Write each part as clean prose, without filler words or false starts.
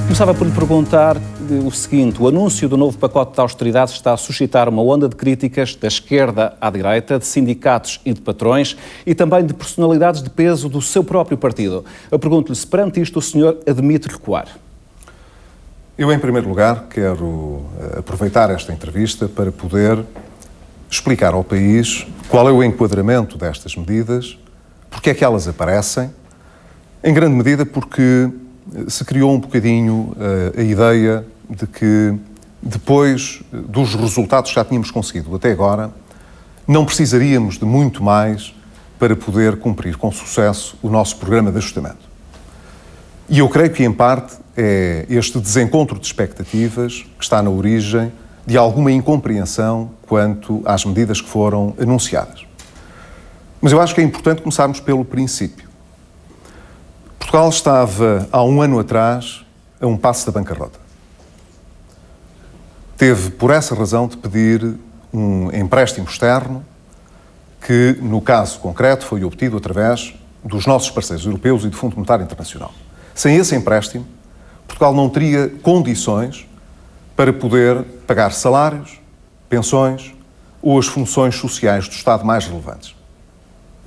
Começava por lhe perguntar o seguinte: o anúncio do novo pacote de austeridade está a suscitar uma onda de críticas da esquerda à direita, de sindicatos e de patrões e também de personalidades de peso do seu próprio partido. Eu pergunto-lhe se perante isto o senhor admite recuar. Eu, em primeiro lugar, quero aproveitar esta entrevista para poder explicar ao país qual é o enquadramento destas medidas, porque é que elas aparecem, em grande medida porque se criou um bocadinho a ideia de que, depois dos resultados que já tínhamos conseguido até agora, não precisaríamos de muito mais para poder cumprir com sucesso o nosso programa de ajustamento. E eu creio que, em parte, é este desencontro de expectativas que está na origem de alguma incompreensão quanto às medidas que foram anunciadas. Mas eu acho que é importante começarmos pelo princípio. Portugal estava, há um ano atrás, a um passo da bancarrota. Teve, por essa razão, de pedir um empréstimo externo que, no caso concreto, foi obtido através dos nossos parceiros europeus e do Fundo Monetário Internacional. Sem esse empréstimo, Portugal não teria condições para poder pagar salários, pensões ou as funções sociais do Estado mais relevantes.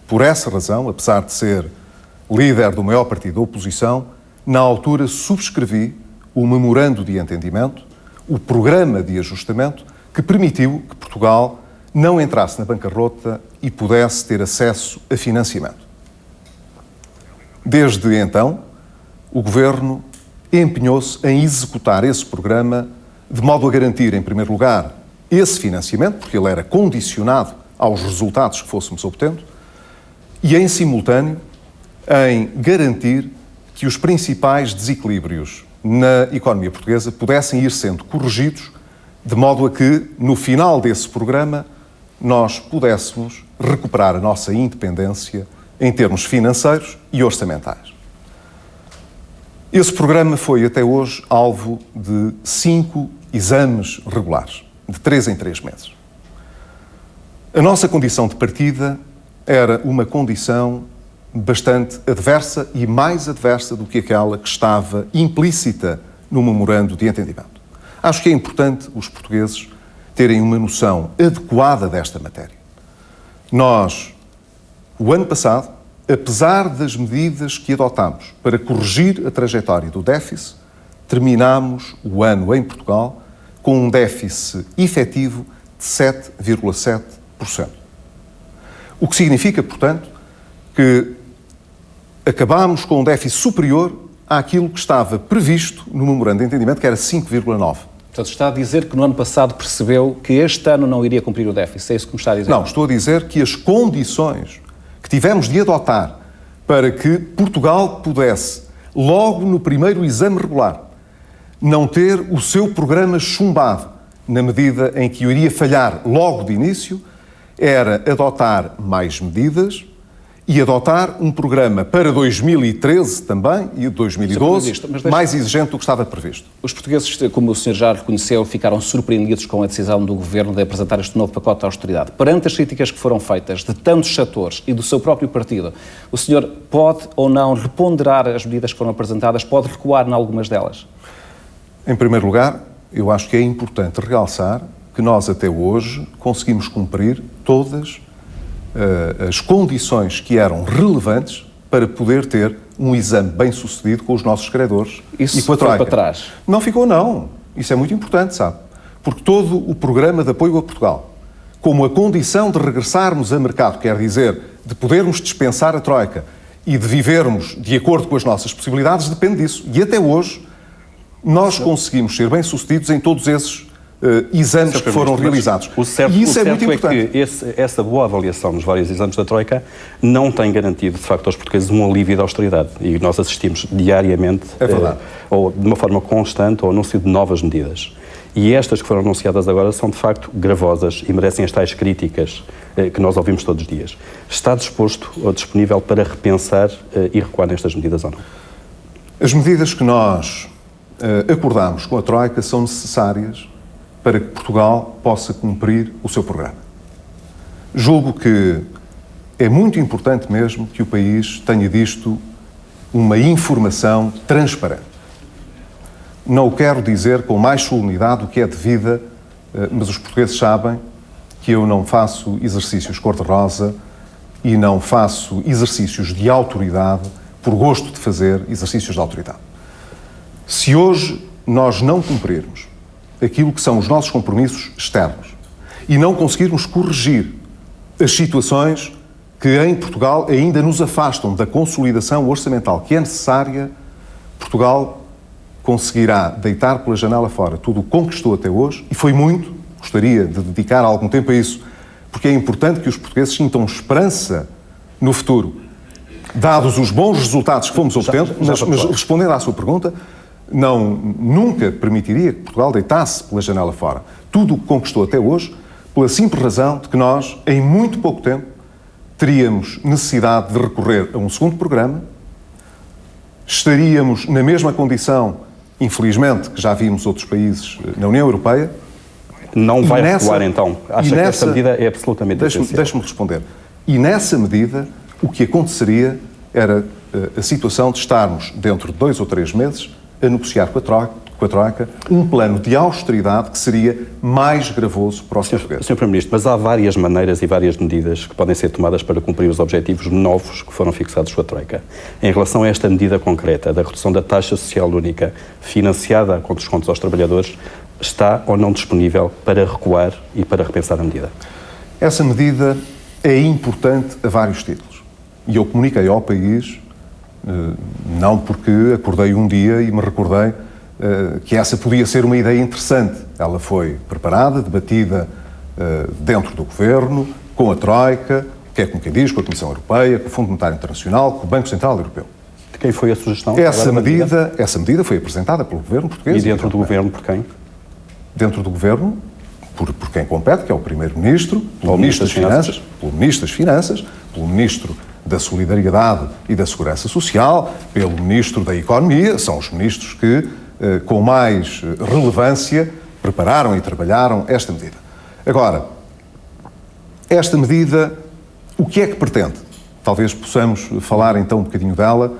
Por essa razão, apesar de ser líder do maior partido da oposição, na altura subscrevi o memorando de entendimento, o programa de ajustamento, que permitiu que Portugal não entrasse na bancarrota e pudesse ter acesso a financiamento. Desde então, o Governo empenhou-se em executar esse programa de modo a garantir, em primeiro lugar, esse financiamento, porque ele era condicionado aos resultados que fôssemos obtendo, e, em simultâneo, em garantir que os principais desequilíbrios na economia portuguesa pudessem ir sendo corrigidos, de modo a que, no final desse programa, nós pudéssemos recuperar a nossa independência em termos financeiros e orçamentais. Esse programa foi, até hoje, alvo de 5 exames regulares, de 3 em 3 meses. A nossa condição de partida era uma condição bastante adversa e mais adversa do que aquela que estava implícita no memorando de entendimento. Acho que é importante os portugueses terem uma noção adequada desta matéria. Nós, o ano passado, apesar das medidas que adotámos para corrigir a trajetória do déficit, terminámos o ano em Portugal com um déficit efetivo de 7,7%. O que significa, portanto, que acabámos com um déficit superior àquilo que estava previsto no memorando de entendimento, que era 5,9%. Portanto, está a dizer que no ano passado percebeu que este ano não iria cumprir o déficit. É isso que me está a dizer? Não, estou a dizer que as condições que tivemos de adotar para que Portugal pudesse, logo no primeiro exame regular, não ter o seu programa chumbado, na medida em que iria falhar logo de início, era adotar mais medidas e adotar um programa para 2013 também e 2012 mais exigente do que estava previsto. Os portugueses, como o senhor já reconheceu, ficaram surpreendidos com a decisão do Governo de apresentar este novo pacote de austeridade. Perante as críticas que foram feitas de tantos setores e do seu próprio partido, o senhor pode ou não reponderar as medidas que foram apresentadas, pode recuar em algumas delas? Em primeiro lugar, eu acho que é importante realçar que nós até hoje conseguimos cumprir todas as condições que eram relevantes para poder ter um exame bem-sucedido com os nossos credores e com a Troika. Isso para trás? Não ficou, não. Isso é muito importante, sabe? Porque todo o programa de apoio a Portugal, como a condição de regressarmos a mercado, quer dizer, de podermos dispensar a Troika e de vivermos de acordo com as nossas possibilidades, depende disso. E até hoje nós conseguimos ser bem-sucedidos em todos esses exames que foram realizados. E isso é muito importante. Que essa boa avaliação nos vários exames da Troika não tem garantido, de facto, aos portugueses um alívio da austeridade. E nós assistimos diariamente, ou de uma forma constante, ao anúncio de novas medidas. E estas que foram anunciadas agora são, de facto, gravosas e merecem as tais críticas que nós ouvimos todos os dias. Está disposto ou disponível para repensar e recuar nestas medidas ou não? As medidas que nós acordámos com a Troika são necessárias para que Portugal possa cumprir o seu programa. Julgo que é muito importante mesmo que o país tenha disto uma informação transparente. não o quero dizer com mais solenidade do que é devida, mas os portugueses sabem que eu não faço exercícios cor-de-rosa e não faço exercícios de autoridade por gosto de fazer exercícios de autoridade. Se hoje nós não cumprirmos aquilo que são os nossos compromissos externos e não conseguirmos corrigir as situações que em Portugal ainda nos afastam da consolidação orçamental que é necessária, Portugal conseguirá deitar pela janela fora tudo o que conquistou até hoje, e foi muito, gostaria de dedicar algum tempo a isso, porque é importante que os portugueses sintam esperança no futuro, dados os bons resultados que fomos obtendo, mas respondendo à sua pergunta, nunca permitiria que Portugal deitasse pela janela fora tudo o que conquistou até hoje, pela simples razão de que nós, em muito pouco tempo, teríamos necessidade de recorrer a um segundo programa, estaríamos na mesma condição, infelizmente, que já vimos outros países na União Europeia. Não vai recuar, então? Acha que esta medida é absolutamente essencial? Deixe-me responder. E nessa medida, o que aconteceria era a situação de estarmos, dentro de 2 ou 3 meses, a negociar com a Troika um plano de austeridade que seria mais gravoso para os portugueses. Sr. Primeiro-Ministro, mas há várias maneiras e várias medidas que podem ser tomadas para cumprir os objetivos novos que foram fixados com a Troika. Em relação a esta medida concreta da redução da taxa social única financiada com descontos aos trabalhadores, está ou não disponível para recuar e para repensar a medida? Essa medida é importante a vários títulos. E eu comuniquei ao país, não porque acordei um dia e me recordei que essa podia ser uma ideia interessante. Ela foi preparada, debatida dentro do Governo, com a Troika, que é como quem diz, com a Comissão Europeia, com o Fundo Monetário Internacional, com o Banco Central Europeu. De quem foi a sugestão? Essa medida foi apresentada pelo Governo português. E dentro do Governo por quem? Dentro do Governo, por quem compete, que é o Primeiro-Ministro, pelo Ministro das Finanças, pelo Ministro das Finanças, pelo Ministro da Solidariedade e da Segurança Social, pelo Ministro da Economia. São os ministros que, com mais relevância, prepararam e trabalharam esta medida. Agora, esta medida, o que é que pretende? Talvez possamos falar então um bocadinho dela,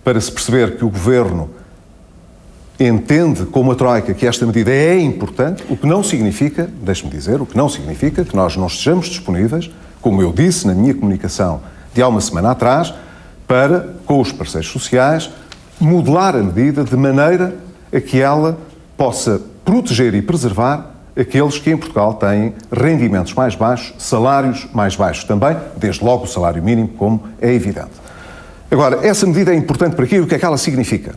para se perceber que o Governo entende, como a Troika, que esta medida é importante, o que não significa, deixe-me dizer, o que não significa que nós não estejamos disponíveis, como eu disse na minha comunicação de há uma semana atrás, para, com os parceiros sociais, modelar a medida de maneira a que ela possa proteger e preservar aqueles que em Portugal têm rendimentos mais baixos, salários mais baixos também, desde logo o salário mínimo, como é evidente. Agora, essa medida é importante para quê? O que é que ela significa?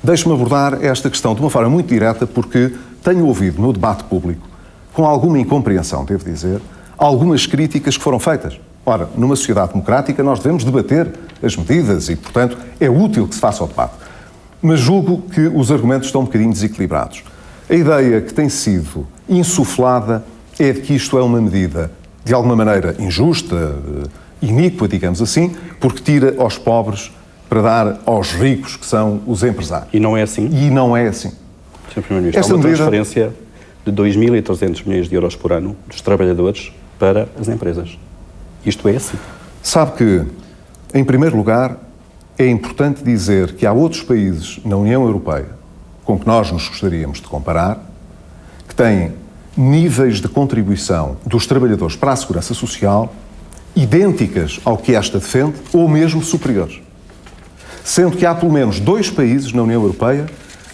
Deixe-me abordar esta questão de uma forma muito direta, porque tenho ouvido no debate público, com alguma incompreensão, devo dizer, algumas críticas que foram feitas. Ora, numa sociedade democrática nós devemos debater as medidas e, portanto, é útil que se faça o debate. Mas julgo que os argumentos estão um bocadinho desequilibrados. A ideia que tem sido insuflada é de que isto é uma medida, de alguma maneira, injusta, iníqua, digamos assim, porque tira aos pobres para dar aos ricos, que são os empresários. E não é assim? E não é assim. Sr. Primeiro-Ministro, há uma transferência de 2.300 milhões de euros por ano dos trabalhadores para as empresas. Isto é assim? Sabe que, em primeiro lugar, é importante dizer que há outros países na União Europeia com que nós nos gostaríamos de comparar, que têm níveis de contribuição dos trabalhadores para a segurança social idênticas ao que esta defende ou mesmo superiores. Sendo que há pelo menos 2 países na União Europeia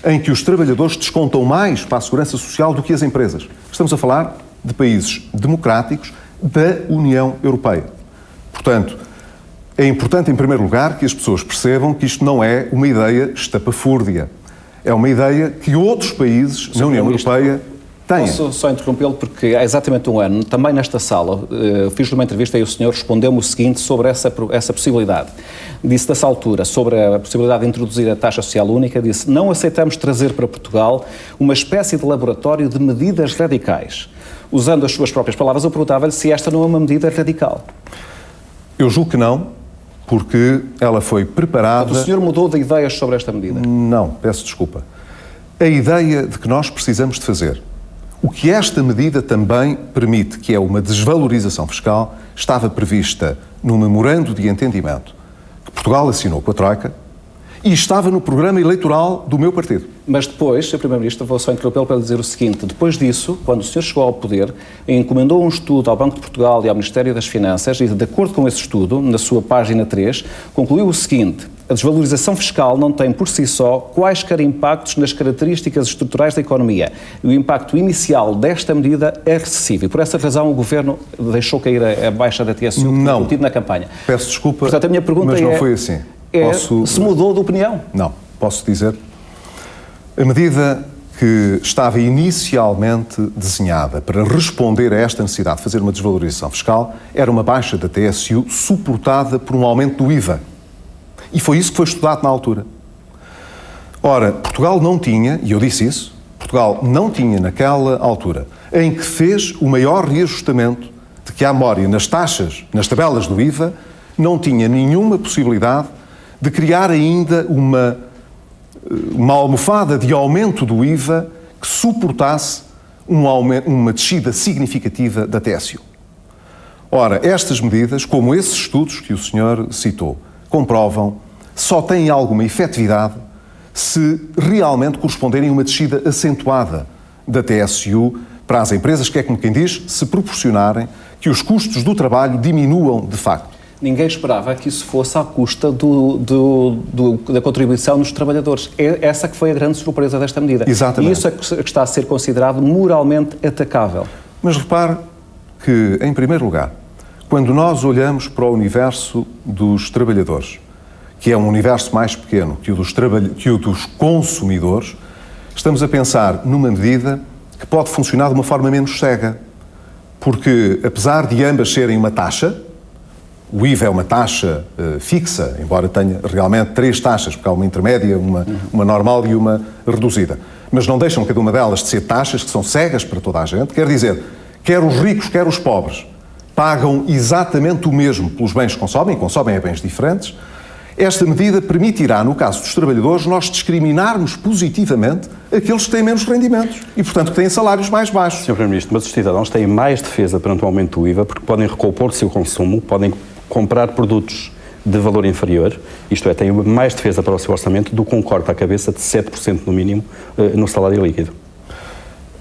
em que os trabalhadores descontam mais para a segurança social do que as empresas. Estamos a falar de países democráticos da União Europeia. Portanto, é importante, em primeiro lugar, que as pessoas percebam que isto não é uma ideia estapafúrdia. É uma ideia que outros países na União Europeia têm. Posso só interrompê-lo, porque há exatamente um ano, também nesta sala, fiz uma entrevista e o senhor respondeu-me o seguinte sobre essa possibilidade. Disse nessa altura, sobre a possibilidade de introduzir a taxa social única, disse: não aceitamos trazer para Portugal uma espécie de laboratório de medidas radicais. Usando as suas próprias palavras, eu perguntava-lhe se esta não é uma medida radical. Eu julgo que não, porque ela foi preparada... Portanto, o senhor mudou de ideias sobre esta medida? Não, peço desculpa. A ideia de que nós precisamos de fazer o que esta medida também permite, que é uma desvalorização fiscal, estava prevista no memorando de entendimento que Portugal assinou com a Troika E estava no programa eleitoral do meu partido. Mas depois, Sr. Primeiro-Ministro, vou só interrompê-lo para lhe dizer o seguinte: depois disso, quando o senhor chegou ao poder, encomendou um estudo ao Banco de Portugal e ao Ministério das Finanças e, de acordo com esse estudo, na sua página 3, concluiu o seguinte: a desvalorização fiscal não tem por si só quaisquer impactos nas características estruturais da economia. E o impacto inicial desta medida é recessivo. E por essa razão o Governo deixou cair a baixa da TSU prometido na campanha. Peço desculpa, portanto, a minha pergunta mas não foi assim. Se mudou de opinião? Não, posso dizer. A medida que estava inicialmente desenhada para responder a esta necessidade de fazer uma desvalorização fiscal era uma baixa da TSU suportada por um aumento do IVA. E foi isso que foi estudado na altura. Ora, Portugal não tinha, e eu disse isso, Portugal não tinha naquela altura, em que fez o maior reajustamento de que há memória nas taxas, nas tabelas do IVA, não tinha nenhuma possibilidade de criar ainda uma almofada de aumento do IVA que suportasse uma descida significativa da TSU. Ora, estas medidas, como esses estudos que o senhor citou, comprovam, só têm alguma efetividade se realmente corresponderem a uma descida acentuada da TSU para as empresas, que é como quem diz, se proporcionarem que os custos do trabalho diminuam de facto. Ninguém esperava que isso fosse à custa da contribuição dos trabalhadores. Essa que foi a grande surpresa desta medida. Exatamente. E isso é que está a ser considerado moralmente atacável. Mas repare que, em primeiro lugar, quando nós olhamos para o universo dos trabalhadores, que é um universo mais pequeno que o dos consumidores, estamos a pensar numa medida que pode funcionar de uma forma menos cega. Porque, apesar de ambas serem uma taxa, o IVA é uma taxa fixa, embora tenha realmente 3 taxas, porque há uma intermédia, uma normal e uma reduzida. Mas não deixam cada uma delas de ser taxas que são cegas para toda a gente. Quer dizer, quer os ricos, quer os pobres, pagam exatamente o mesmo pelos bens que consomem a bens diferentes. Esta medida permitirá, no caso dos trabalhadores, nós discriminarmos positivamente aqueles que têm menos rendimentos e, portanto, que têm salários mais baixos. Sr. Primeiro-Ministro, mas os cidadãos têm mais defesa perante o aumento do IVA porque podem recompor o seu consumo, podem comprar produtos de valor inferior, isto é, têm mais defesa para o seu orçamento do que um corte à cabeça de 7% no mínimo no salário líquido.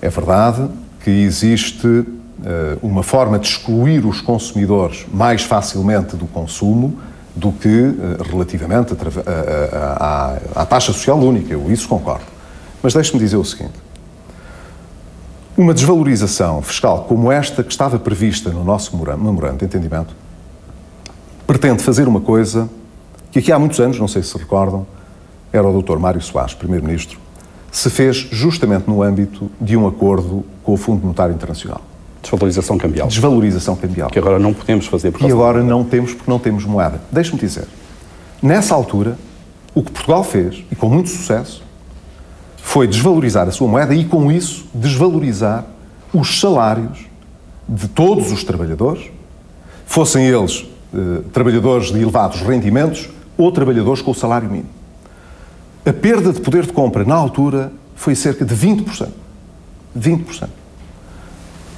É verdade que existe uma forma de excluir os consumidores mais facilmente do consumo do que relativamente à taxa social única, eu isso concordo. Mas deixe-me dizer o seguinte: uma desvalorização fiscal como esta que estava prevista no nosso memorando de entendimento pretende fazer uma coisa que aqui há muitos anos, não sei se recordam, era o Dr. Mário Soares, Primeiro-Ministro, se fez justamente no âmbito de um acordo com o Fundo Monetário Internacional. Desvalorização cambial. Desvalorização cambial. Que agora não podemos fazer. E agora não temos porque não temos moeda. Deixe-me dizer, nessa altura, o que Portugal fez, e com muito sucesso, foi desvalorizar a sua moeda e, com isso, desvalorizar os salários de todos os trabalhadores, fossem eles trabalhadores de elevados rendimentos ou trabalhadores com o salário mínimo. A perda de poder de compra, na altura, foi cerca de 20%. 20%.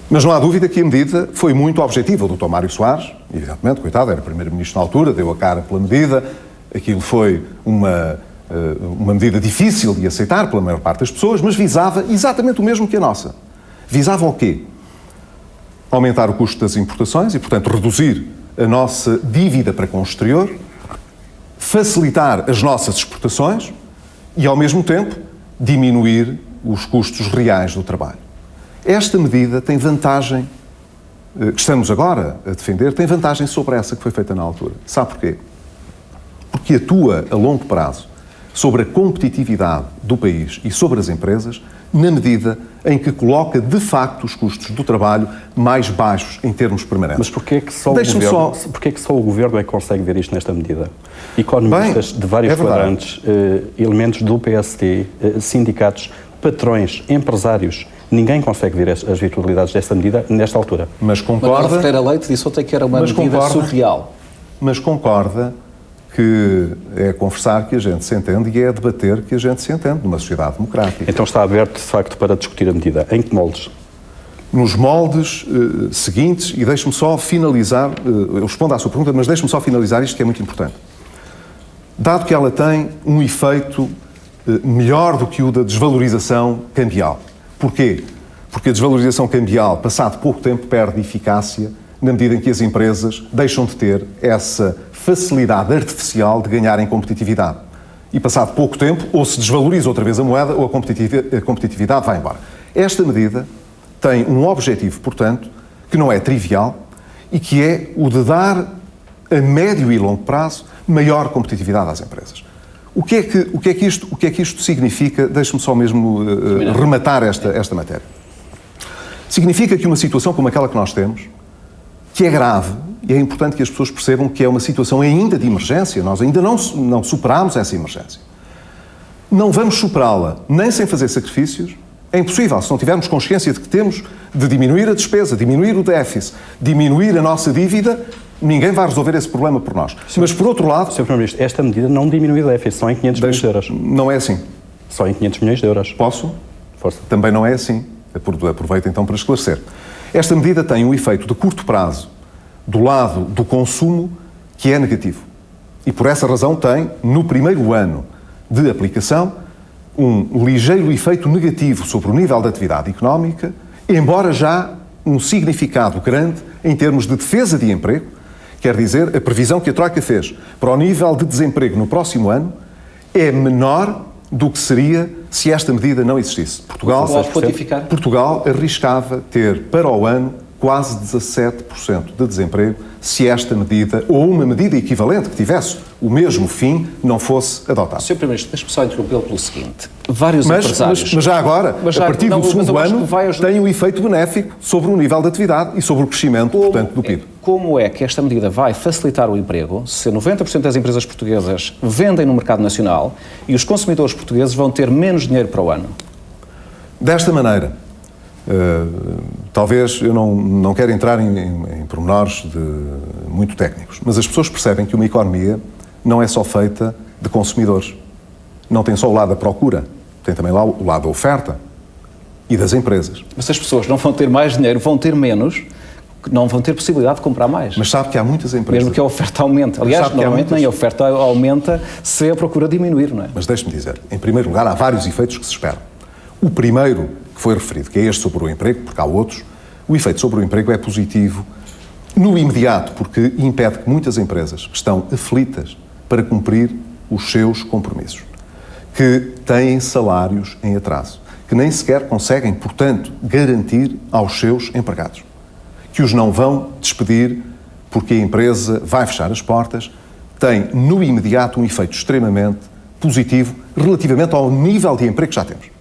Mas não há dúvida que a medida foi muito objetiva. O Dr. Mário Soares, evidentemente, coitado, era Primeiro-Ministro na altura, deu a cara pela medida. Aquilo foi uma medida difícil de aceitar pela maior parte das pessoas, mas visava exatamente o mesmo que a nossa. Visava o quê? Aumentar o custo das importações e, portanto, reduzir a nossa dívida para com o exterior, facilitar as nossas exportações e, ao mesmo tempo, diminuir os custos reais do trabalho. Esta medida tem vantagem, que estamos agora a defender, tem vantagem sobre essa que foi feita na altura. Sabe porquê? Porque atua a longo prazo sobre a competitividade do país e sobre as empresas, na medida em que coloca, de facto, os custos do trabalho mais baixos em termos permanentes. Mas porquê que só o Governo é que consegue ver isto nesta medida? Economistas de vários quadrantes, elementos do PST, sindicatos, patrões, empresários, ninguém consegue ver as virtualidades desta medida nesta altura. Mas concorda... Manuel Ferreira Leite disse ontem que era uma medida surreal. Mas concorda que é conversar que a gente se entende e é debater que a gente se entende numa sociedade democrática. Então está aberto, de facto, para discutir a medida. Em que moldes? Nos moldes seguintes, e deixe-me só finalizar, eu respondo à sua pergunta, mas deixe-me só finalizar isto que é muito importante. dado que ela tem um efeito melhor do que o da desvalorização cambial. Porquê? Porque a desvalorização cambial, passado pouco tempo, perde eficácia na medida em que as empresas deixam de ter essa facilidade artificial de ganharem competitividade. E passado pouco tempo, ou se desvaloriza outra vez a moeda, ou a competitividade vai embora. Esta medida tem um objetivo, portanto, que não é trivial e que é o de dar, a médio e longo prazo, maior competitividade às empresas. O que é que isto significa? Deixe-me só mesmo rematar esta matéria. Significa que uma situação como aquela que nós temos, que é grave, e é importante que as pessoas percebam que é uma situação ainda de emergência, nós ainda não superámos essa emergência. Não vamos superá-la nem sem fazer sacrifícios, é impossível, se não tivermos consciência de que temos de diminuir a despesa, diminuir o déficit, diminuir a nossa dívida, ninguém vai resolver esse problema por nós. Mas, por outro lado... Sr. Primeiro-Ministro, esta medida não diminui o déficit, só em 500 milhões de euros. Não é assim. Só em 500 milhões de euros. Posso? Força. Também não é assim. Aproveito então para esclarecer. Esta medida tem um efeito de curto prazo do lado do consumo que é negativo. E por essa razão tem, no primeiro ano de aplicação, um ligeiro efeito negativo sobre o nível da atividade económica, embora já um significado grande em termos de defesa de emprego. Quer dizer, a previsão que a Troika fez para o nível de desemprego no próximo ano é menor do que seria se esta medida não existisse. Portugal arriscava ter para o ano quase 17% de desemprego se esta medida, ou uma medida equivalente que tivesse o mesmo fim, não fosse adotada. Sr. Primeiro-Ministro, deixe-me só interrompê-lo pelo seguinte. Vários empresários... Mas já agora, a partir do segundo ano, tem um efeito benéfico sobre o nível de atividade e sobre o crescimento, portanto, do PIB. Como é que esta medida vai facilitar o emprego se 90% das empresas portuguesas vendem no mercado nacional e os consumidores portugueses vão ter menos dinheiro para o ano? Desta maneira, talvez eu não quero entrar em pormenores muito técnicos, mas as pessoas percebem que uma economia não é só feita de consumidores. Não tem só o lado da procura, tem também lá o lado da oferta e das empresas. Mas as pessoas não vão ter mais dinheiro, vão ter menos, não vão ter possibilidade de comprar mais. Mas sabe que há muitas empresas... Mesmo que a oferta aumente. Aliás, normalmente nem a oferta aumenta se a procura diminuir, não é? Mas deixe-me dizer, em primeiro lugar, há vários efeitos que se esperam. O primeiro que foi referido, que é este sobre o emprego, porque há outros, o efeito sobre o emprego é positivo no imediato, porque impede que muitas empresas que estão aflitas para cumprir os seus compromissos, que têm salários em atraso, que nem sequer conseguem, portanto, garantir aos seus empregados, que os não vão despedir porque a empresa vai fechar as portas, tem no imediato um efeito extremamente positivo relativamente ao nível de emprego que já temos.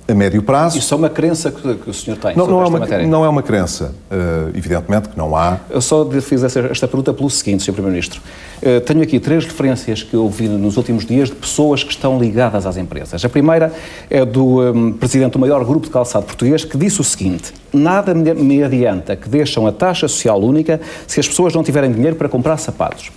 A médio prazo... Isso é uma crença que o senhor tem sobre esta matéria? Não é uma crença. Evidentemente que não há... Eu só fiz esta pergunta pelo seguinte, Sr. Primeiro-Ministro. Tenho aqui 3 referências que eu ouvi nos últimos dias de pessoas que estão ligadas às empresas. A primeira é do presidente do maior grupo de calçado português, que disse o seguinte: nada me adianta que deixam a taxa social única se as pessoas não tiverem dinheiro para comprar sapatos.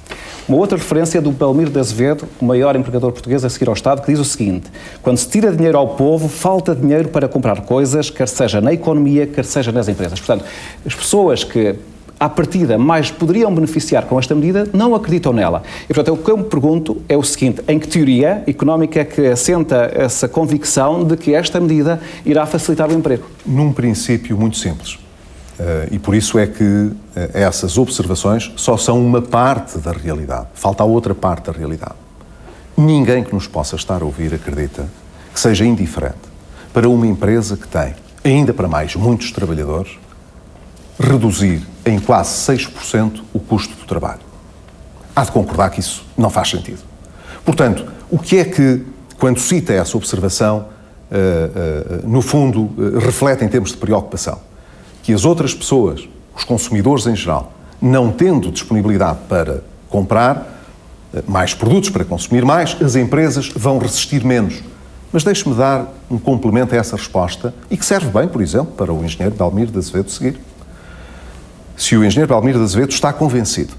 Uma outra referência é do Belmiro de Azevedo, o maior empregador português a seguir ao Estado, que diz o seguinte: quando se tira dinheiro ao povo, falta dinheiro para comprar coisas, quer seja na economia, quer seja nas empresas. Portanto, as pessoas que, à partida, mais poderiam beneficiar com esta medida, não acreditam nela. E, portanto, o que eu me pergunto é o seguinte: em que teoria económica é que assenta essa convicção de que esta medida irá facilitar o emprego? Num princípio muito simples. E por isso é que essas observações só são uma parte da realidade. Falta a outra parte da realidade. Ninguém que nos possa estar a ouvir acredita que seja indiferente para uma empresa que tem, ainda para mais, muitos trabalhadores, reduzir em quase 6% o custo do trabalho. Há de concordar que isso não faz sentido. Portanto, o que é que, quando cita essa observação, no fundo, reflete em termos de preocupação? Que as outras pessoas, os consumidores em geral, não tendo disponibilidade para comprar mais produtos, para consumir mais, as empresas vão resistir menos. Mas deixe-me dar um complemento a essa resposta e que serve bem, por exemplo, para o engenheiro Belmiro de Azevedo seguir. Se o engenheiro Belmiro de Azevedo está convencido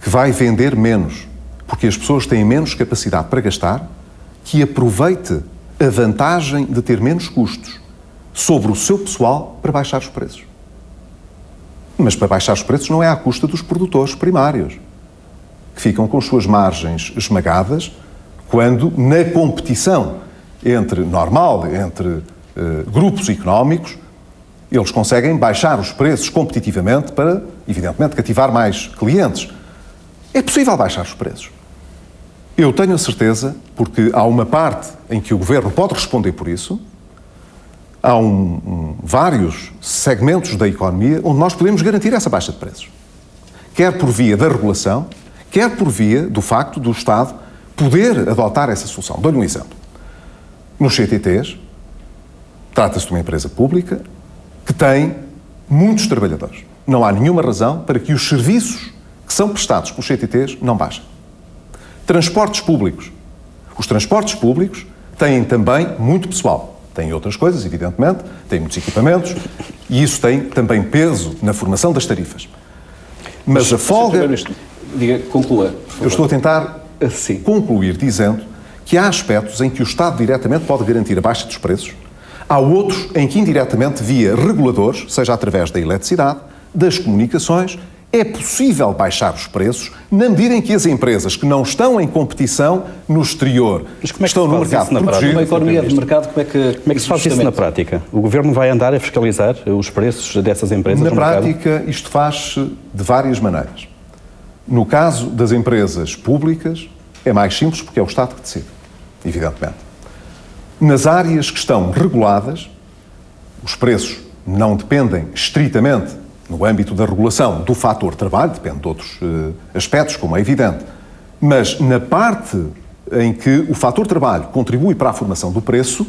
que vai vender menos porque as pessoas têm menos capacidade para gastar, que aproveite a vantagem de ter menos custos sobre o seu pessoal para baixar os preços. Mas para baixar os preços não é à custa dos produtores primários. que ficam com as suas margens esmagadas quando, na competição entre grupos económicos, eles conseguem baixar os preços competitivamente para, evidentemente, cativar mais clientes. É possível baixar os preços. Eu tenho a certeza, porque há uma parte em que o Governo pode responder por isso, há vários segmentos da economia onde nós podemos garantir essa baixa de preços. Quer por via da regulação, quer por via do facto do Estado poder adotar essa solução. Dou-lhe um exemplo. Nos CTTs, trata-se de uma empresa pública que tem muitos trabalhadores. Não há nenhuma razão para que os serviços que são prestados pelos CTTs não baixem. Transportes públicos. Os transportes públicos têm também muito pessoal. Têm outras coisas, evidentemente, têm muitos equipamentos e isso tem também peso na formação das tarifas. Mas a folga... Conclua, por favor. Eu estou a tentar concluir dizendo que há aspectos em que o Estado diretamente pode garantir a baixa dos preços, há outros em que indiretamente, via reguladores, seja através da eletricidade, das comunicações, é possível baixar os preços na medida em que as empresas que não estão em competição no exterior estão no mercado protegido. Uma economia de mercado, como é que se faz isso na prática? O Governo vai andar a fiscalizar os preços dessas empresas no mercado? Na prática, isto faz-se de várias maneiras. No caso das empresas públicas, é mais simples porque é o Estado que decide, evidentemente. Nas áreas que estão reguladas, os preços não dependem estritamente, no âmbito da regulação, do fator trabalho, depende de outros aspectos, como é evidente. Mas na parte em que o fator trabalho contribui para a formação do preço,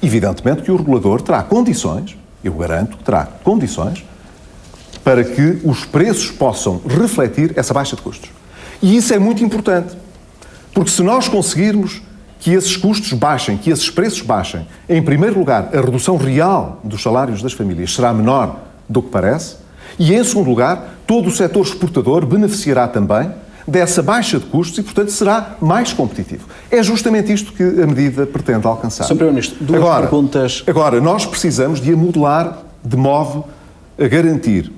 evidentemente que o regulador terá condições, eu garanto que terá condições, para que os preços possam refletir essa baixa de custos. E isso é muito importante, porque se nós conseguirmos que esses custos baixem, que esses preços baixem, em primeiro lugar, a redução real dos salários das famílias será menor do que parece, e em segundo lugar, todo o setor exportador beneficiará também dessa baixa de custos e, portanto, será mais competitivo. É justamente isto que a medida pretende alcançar. Sr. Primeiro-Ministro, duas perguntas. Agora, nós precisamos de a modelar de modo a garantir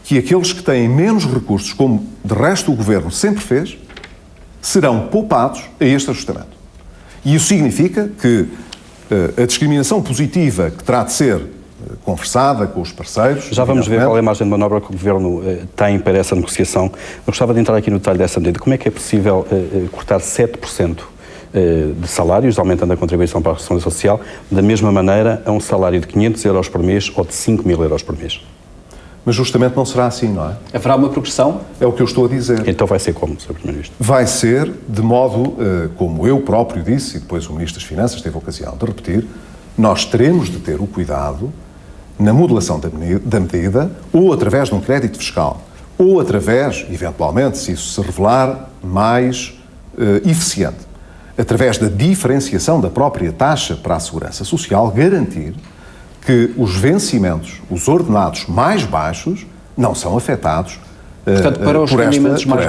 que aqueles que têm menos recursos, como de resto o Governo sempre fez, serão poupados a este ajustamento. E isso significa que a discriminação positiva que terá de ser conversada com os parceiros... Já vamos ver qual é a margem de manobra que o Governo tem para essa negociação. Eu gostava de entrar aqui no detalhe dessa medida. Como é que é possível cortar 7% de salários, aumentando a contribuição para a Segurança Social, da mesma maneira a um salário de 500 euros por mês ou de 5.000 euros por mês? Mas justamente não será assim, não é? Haverá uma progressão? É o que eu estou a dizer. Então vai ser como, Sr. Primeiro-Ministro? Vai ser de modo, como eu próprio disse, e depois o Ministro das Finanças teve a ocasião de repetir, nós teremos de ter o cuidado na modelação da medida, ou através de um crédito fiscal, ou através, eventualmente, se isso se revelar mais eficiente, através da diferenciação da própria taxa para a Segurança Social, garantir que os vencimentos, os ordenados mais baixos, não são afetados portanto, para os rendimentos mais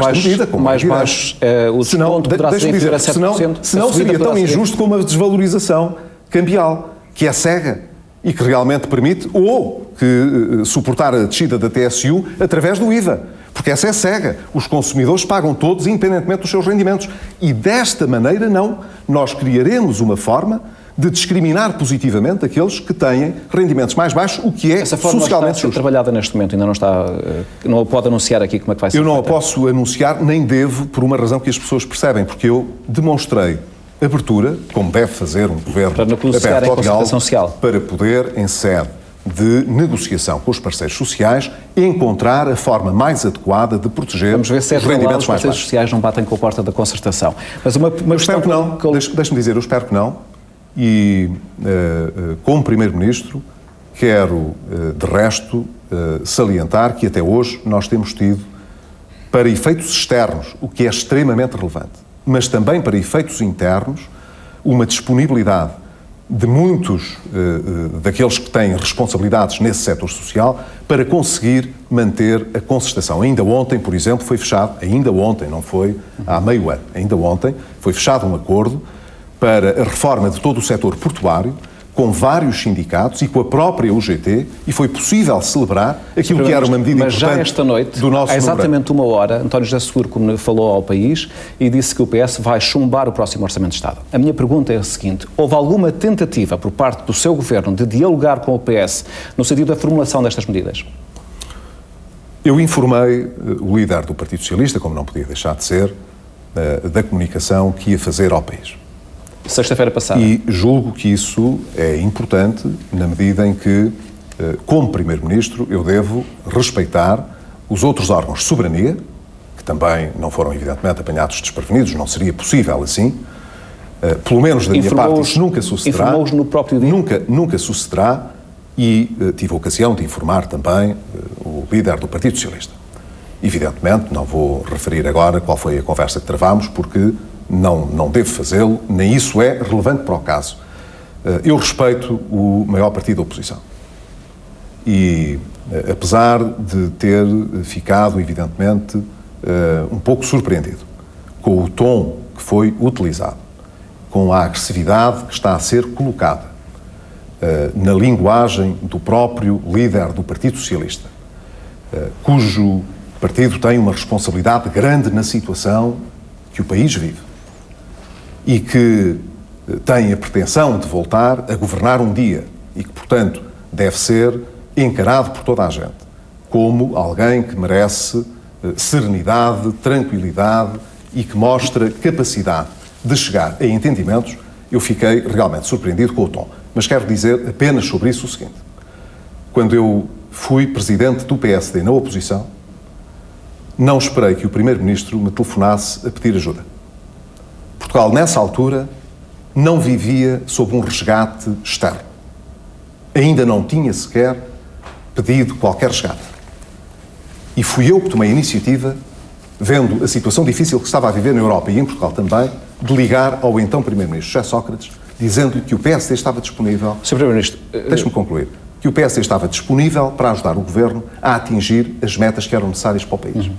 baixos, o desconto poderá ser inferior a 7%. Senão seria tão injusto como a desvalorização cambial, que é cega e que realmente permite, ou que suportar a descida da TSU através do IVA. Porque essa é cega. Os consumidores pagam todos, independentemente dos seus rendimentos. E desta maneira, não. Nós criaremos uma forma de discriminar positivamente aqueles que têm rendimentos mais baixos, o que é essa forma socialmente está a ser trabalhada neste momento, ainda não está... Não a pode anunciar aqui como é que vai ser? Eu não a posso anunciar, nem devo, por uma razão que as pessoas percebem, porque eu demonstrei abertura, como deve fazer um governo aberto ao diálogo, para poder, em sede de negociação com os parceiros sociais, encontrar a forma mais adequada de proteger os rendimentos mais baixos. Os parceiros sociais não batem com a porta da concertação. Mas uma espero que não. Deixe-me dizer, eu espero que não. E, como Primeiro-Ministro, quero, de resto, salientar que até hoje nós temos tido, para efeitos externos, o que é extremamente relevante, mas também para efeitos internos, uma disponibilidade de muitos daqueles que têm responsabilidades nesse setor social para conseguir manter a concertação. Ainda ontem, por exemplo, foi fechado, ainda ontem, não foi há meio ano, ainda ontem, foi fechado um acordo para a reforma de todo o setor portuário, com vários sindicatos e com a própria UGT, e foi possível celebrar aquilo que era uma medida importante já esta noite, do nosso há exatamente uma hora, António José Seguro falou ao país e disse que o PS vai chumbar o próximo Orçamento de Estado. A minha pergunta é a seguinte: houve alguma tentativa por parte do seu governo de dialogar com o PS no sentido da formulação destas medidas? Eu informei o líder do Partido Socialista, como não podia deixar de ser, da comunicação que ia fazer ao país. Sexta-feira passada. E julgo que isso é importante na medida em que, como Primeiro-Ministro, eu devo respeitar os outros órgãos de soberania, que também não foram, evidentemente, apanhados desprevenidos, não seria possível assim. Pelo menos da minha parte, isso nunca sucederá. Informou-os no próprio dia? Nunca sucederá, e tive a ocasião de informar também o líder do Partido Socialista. Evidentemente, não vou referir agora qual foi a conversa que travámos, porque não devo fazê-lo, nem isso é relevante para o caso. Eu respeito o maior partido da oposição. E, apesar de ter ficado, evidentemente, um pouco surpreendido com o tom que foi utilizado, com a agressividade que está a ser colocada na linguagem do próprio líder do Partido Socialista, cujo partido tem uma responsabilidade grande na situação que o país vive e que tem a pretensão de voltar a governar um dia e que, portanto, deve ser encarado por toda a gente como alguém que merece serenidade, tranquilidade e que mostra capacidade de chegar a entendimentos. Eu fiquei realmente surpreendido com o tom. Mas quero dizer apenas sobre isso o seguinte: quando eu fui presidente do PSD na oposição, não esperei que o Primeiro-Ministro me telefonasse a pedir ajuda. Portugal, nessa altura, não vivia sob um resgate externo. Ainda não tinha sequer pedido qualquer resgate. E fui eu que tomei a iniciativa, vendo a situação difícil que estava a viver na Europa e em Portugal também, de ligar ao então Primeiro-Ministro José Sócrates, dizendo-lhe que o PSD estava disponível... Sr. Primeiro-Ministro... Deixe-me concluir. Que o PSD estava disponível para ajudar o Governo a atingir as metas que eram necessárias para o país.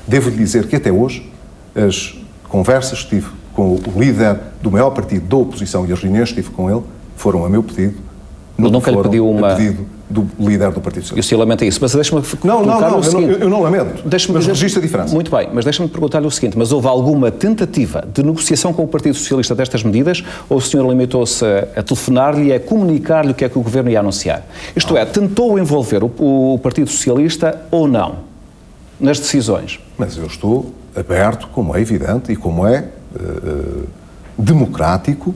Devo-lhe dizer que até hoje as conversas que tive com o líder do maior partido da oposição e as reuniões que tive com ele foram a meu pedido. Nunca lhe pediu uma... a pedido do líder do Partido Socialista. Eu se lamento isso, mas deixe-me colocar o seguinte... Eu não lamento, mas registra a diferença. Muito bem, mas deixe-me perguntar-lhe o seguinte: mas houve alguma tentativa de negociação com o Partido Socialista destas medidas, ou o senhor limitou-se a telefonar-lhe e a comunicar-lhe o que é que o Governo ia anunciar? Isto é, tentou envolver o Partido Socialista ou não nas decisões? Mas eu estou aberto, como é evidente, e como é democrático,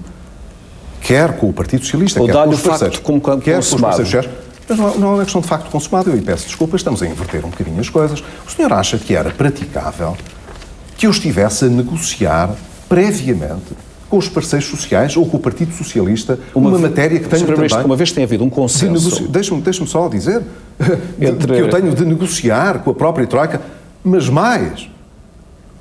quer com o Partido Socialista, quer com os parceiros. Quer com os parceiros. Mas não é questão de facto consumado. Eu lhe peço desculpa, estamos a inverter um bocadinho as coisas. O senhor acha que era praticável que eu estivesse a negociar previamente com os parceiros sociais ou com o Partido Socialista uma matéria que tenho também... Uma vez tem havido um consenso... Deixe-me só dizer que eu tenho de negociar com a própria Troika, mas mais...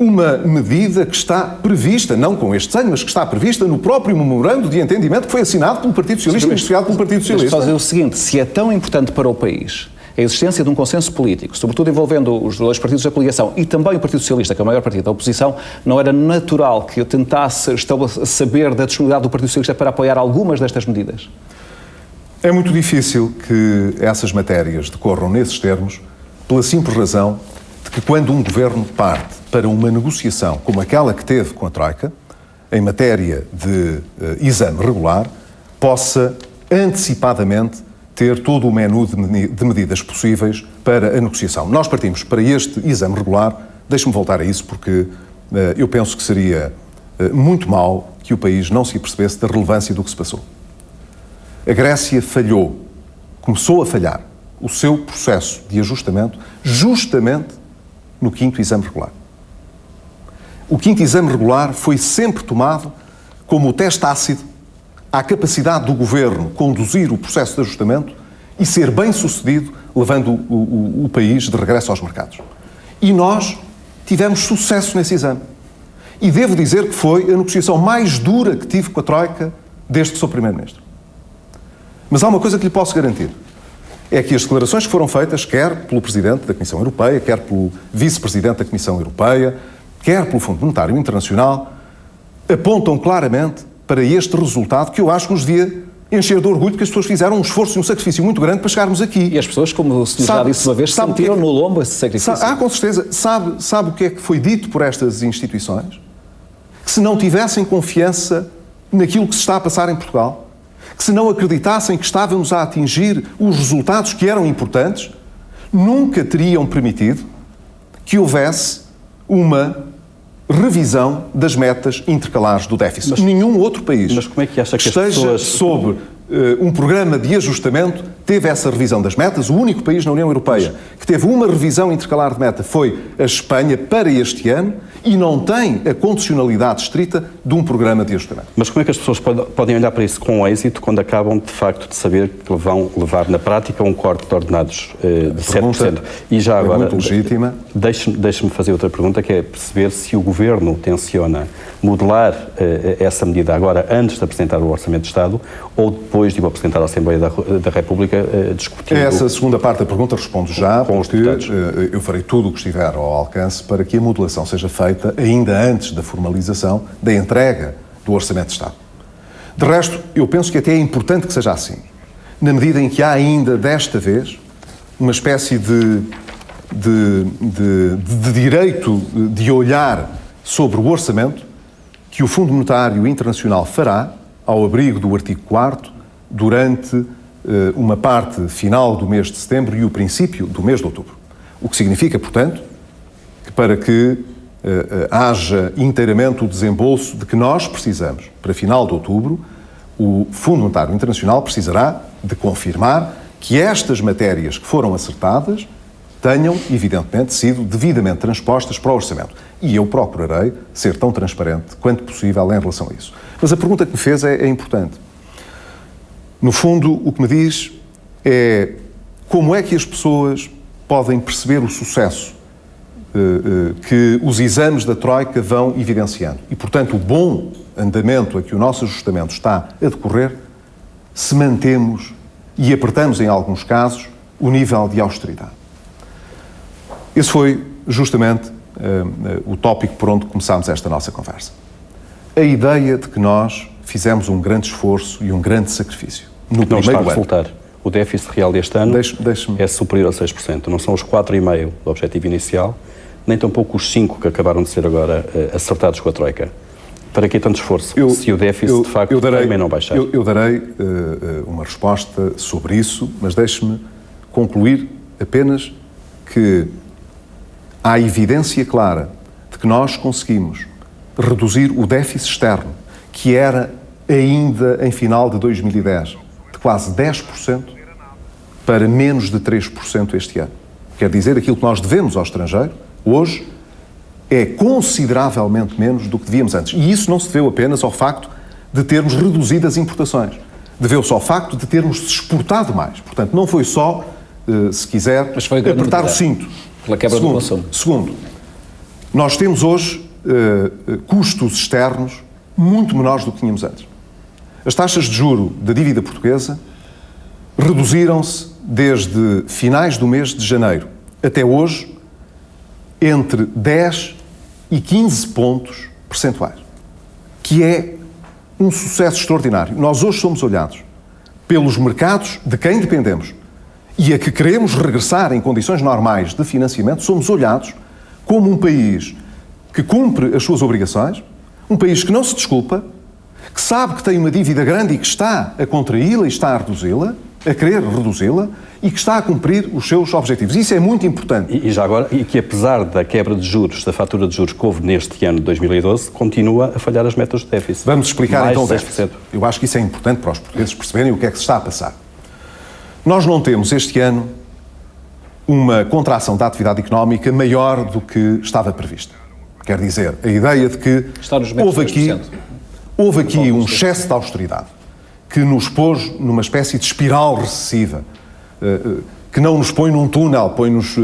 uma medida que está prevista, não com este desenho, mas que está prevista no próprio memorando de entendimento que foi assinado pelo Partido Socialista e negociado pelo Partido Socialista. Mas fazer o seguinte: se é tão importante para o país a existência de um consenso político, sobretudo envolvendo os dois partidos da coligação e também o Partido Socialista, que é o maior partido da oposição, não era natural que eu tentasse saber da disponibilidade do Partido Socialista para apoiar algumas destas medidas? É muito difícil que essas matérias decorram nesses termos, pela simples razão de que quando um governo parte para uma negociação como aquela que teve com a Troika, em matéria de exame regular, possa antecipadamente ter todo o menu de medidas possíveis para a negociação. Nós partimos para este exame regular, deixe-me voltar a isso porque eu penso que seria muito mau que o país não se apercebesse da relevância do que se passou. A Grécia falhou, começou a falhar o seu processo de ajustamento justamente no 5º exame regular. O 5º exame regular foi sempre tomado como o teste ácido à capacidade do Governo conduzir o processo de ajustamento e ser bem-sucedido, levando o país de regresso aos mercados. E nós tivemos sucesso nesse exame. E devo dizer que foi a negociação mais dura que tive com a Troika desde que sou Primeiro-Ministro. Mas há uma coisa que lhe posso garantir. É que as declarações que foram feitas, quer pelo Presidente da Comissão Europeia, quer pelo Vice-Presidente da Comissão Europeia, quer pelo Fundo Monetário Internacional, apontam claramente para este resultado que eu acho que nos devia encher de orgulho porque as pessoas fizeram um esforço e um sacrifício muito grande para chegarmos aqui. E as pessoas, como o senhor já disse uma vez, sentiram no lombo esse sacrifício. Com certeza. Sabe o que é que foi dito por estas instituições? Que se não tivessem confiança naquilo que se está a passar em Portugal, que se não acreditassem que estávamos a atingir os resultados que eram importantes, nunca teriam permitido que houvesse uma revisão das metas intercalares do déficit. Nenhum outro país mas como é que acha que esteja pessoas... sob um programa de ajustamento teve essa revisão das metas. O único país na União Europeia que teve uma revisão intercalar de meta foi a Espanha para este ano e não tem a condicionalidade estrita de um programa de ajustamento. Mas como é que as pessoas podem olhar para isso com êxito quando acabam, de facto, de saber que vão levar na prática um corte de ordenados de 7%? E já agora, muito legítima. Deixe-me fazer outra pergunta, que é perceber se o Governo tenciona modelar essa medida agora antes de apresentar o Orçamento de Estado ou depois de o apresentar à Assembleia da República discutir... Essa segunda parte da pergunta respondo já, porque eu farei tudo o que estiver ao alcance para que a modelação seja feita ainda antes da formalização da entrega do Orçamento de Estado. De resto, eu penso que até é importante que seja assim, na medida em que há ainda, desta vez, uma espécie de direito de olhar sobre o orçamento que o Fundo Monetário Internacional fará, ao abrigo do artigo 4º, durante uma parte final do mês de setembro e o princípio do mês de outubro. O que significa, portanto, que para que haja inteiramente o desembolso de que nós precisamos para final de outubro, o Fundo Monetário Internacional precisará de confirmar que estas matérias que foram acertadas tenham, evidentemente, sido devidamente transpostas para o orçamento. E eu procurarei ser tão transparente quanto possível em relação a isso. Mas a pergunta que me fez é importante. No fundo, o que me diz é como é que as pessoas podem perceber o sucesso que os exames da Troika vão evidenciando. E, portanto, o bom andamento a que o nosso ajustamento está a decorrer se mantemos e apertamos, em alguns casos, o nível de austeridade. Esse foi, justamente, o tópico por onde começámos esta nossa conversa. A ideia de que nós fizemos um grande esforço e um grande sacrifício. No não está a primeiro resultar. O déficit real deste ano é superior a 6%. Não são os 4,5% do objetivo inicial, nem tampouco os 5% que acabaram de ser agora acertados com a Troika. Para que tanto esforço? Se o déficit, de facto, também não baixar. Eu darei uma resposta sobre isso, mas deixe-me concluir apenas que há evidência clara de que nós conseguimos reduzir o déficit externo, que era ainda em final de 2010, de quase 10%, para menos de 3% este ano. Quer dizer, aquilo que nós devemos ao estrangeiro, hoje, é consideravelmente menos do que devíamos antes. E isso não se deveu apenas ao facto de termos reduzido as importações. Deveu-se ao facto de termos exportado mais. Portanto, não foi só, se quiser, apertar o cinto. Pela quebra do consumo. Segundo, nós temos hoje custos externos muito menores do que tínhamos antes. As taxas de juro da dívida portuguesa reduziram-se desde finais do mês de janeiro até hoje entre 10 e 15 pontos percentuais, que é um sucesso extraordinário. Nós hoje somos olhados pelos mercados de quem dependemos e a que queremos regressar em condições normais de financiamento, somos olhados como um país que cumpre as suas obrigações, um país que não se desculpa, que sabe que tem uma dívida grande e que está a contraí-la e está a reduzi-la, a querer reduzi-la e que está a cumprir os seus objetivos. Isso é muito importante. E já agora, e que apesar da quebra de juros, da fatura de juros que houve neste ano de 2012, continua a falhar as metas de déficit. Vamos explicar mais então o déficit. Eu acho que isso é importante para os portugueses perceberem o que é que se está a passar. Nós não temos este ano uma contração da atividade económica maior do que estava prevista. Quer dizer, a ideia de que houve aqui um excesso de austeridade que nos pôs numa espécie de espiral recessiva, que não nos põe num túnel, põe-nos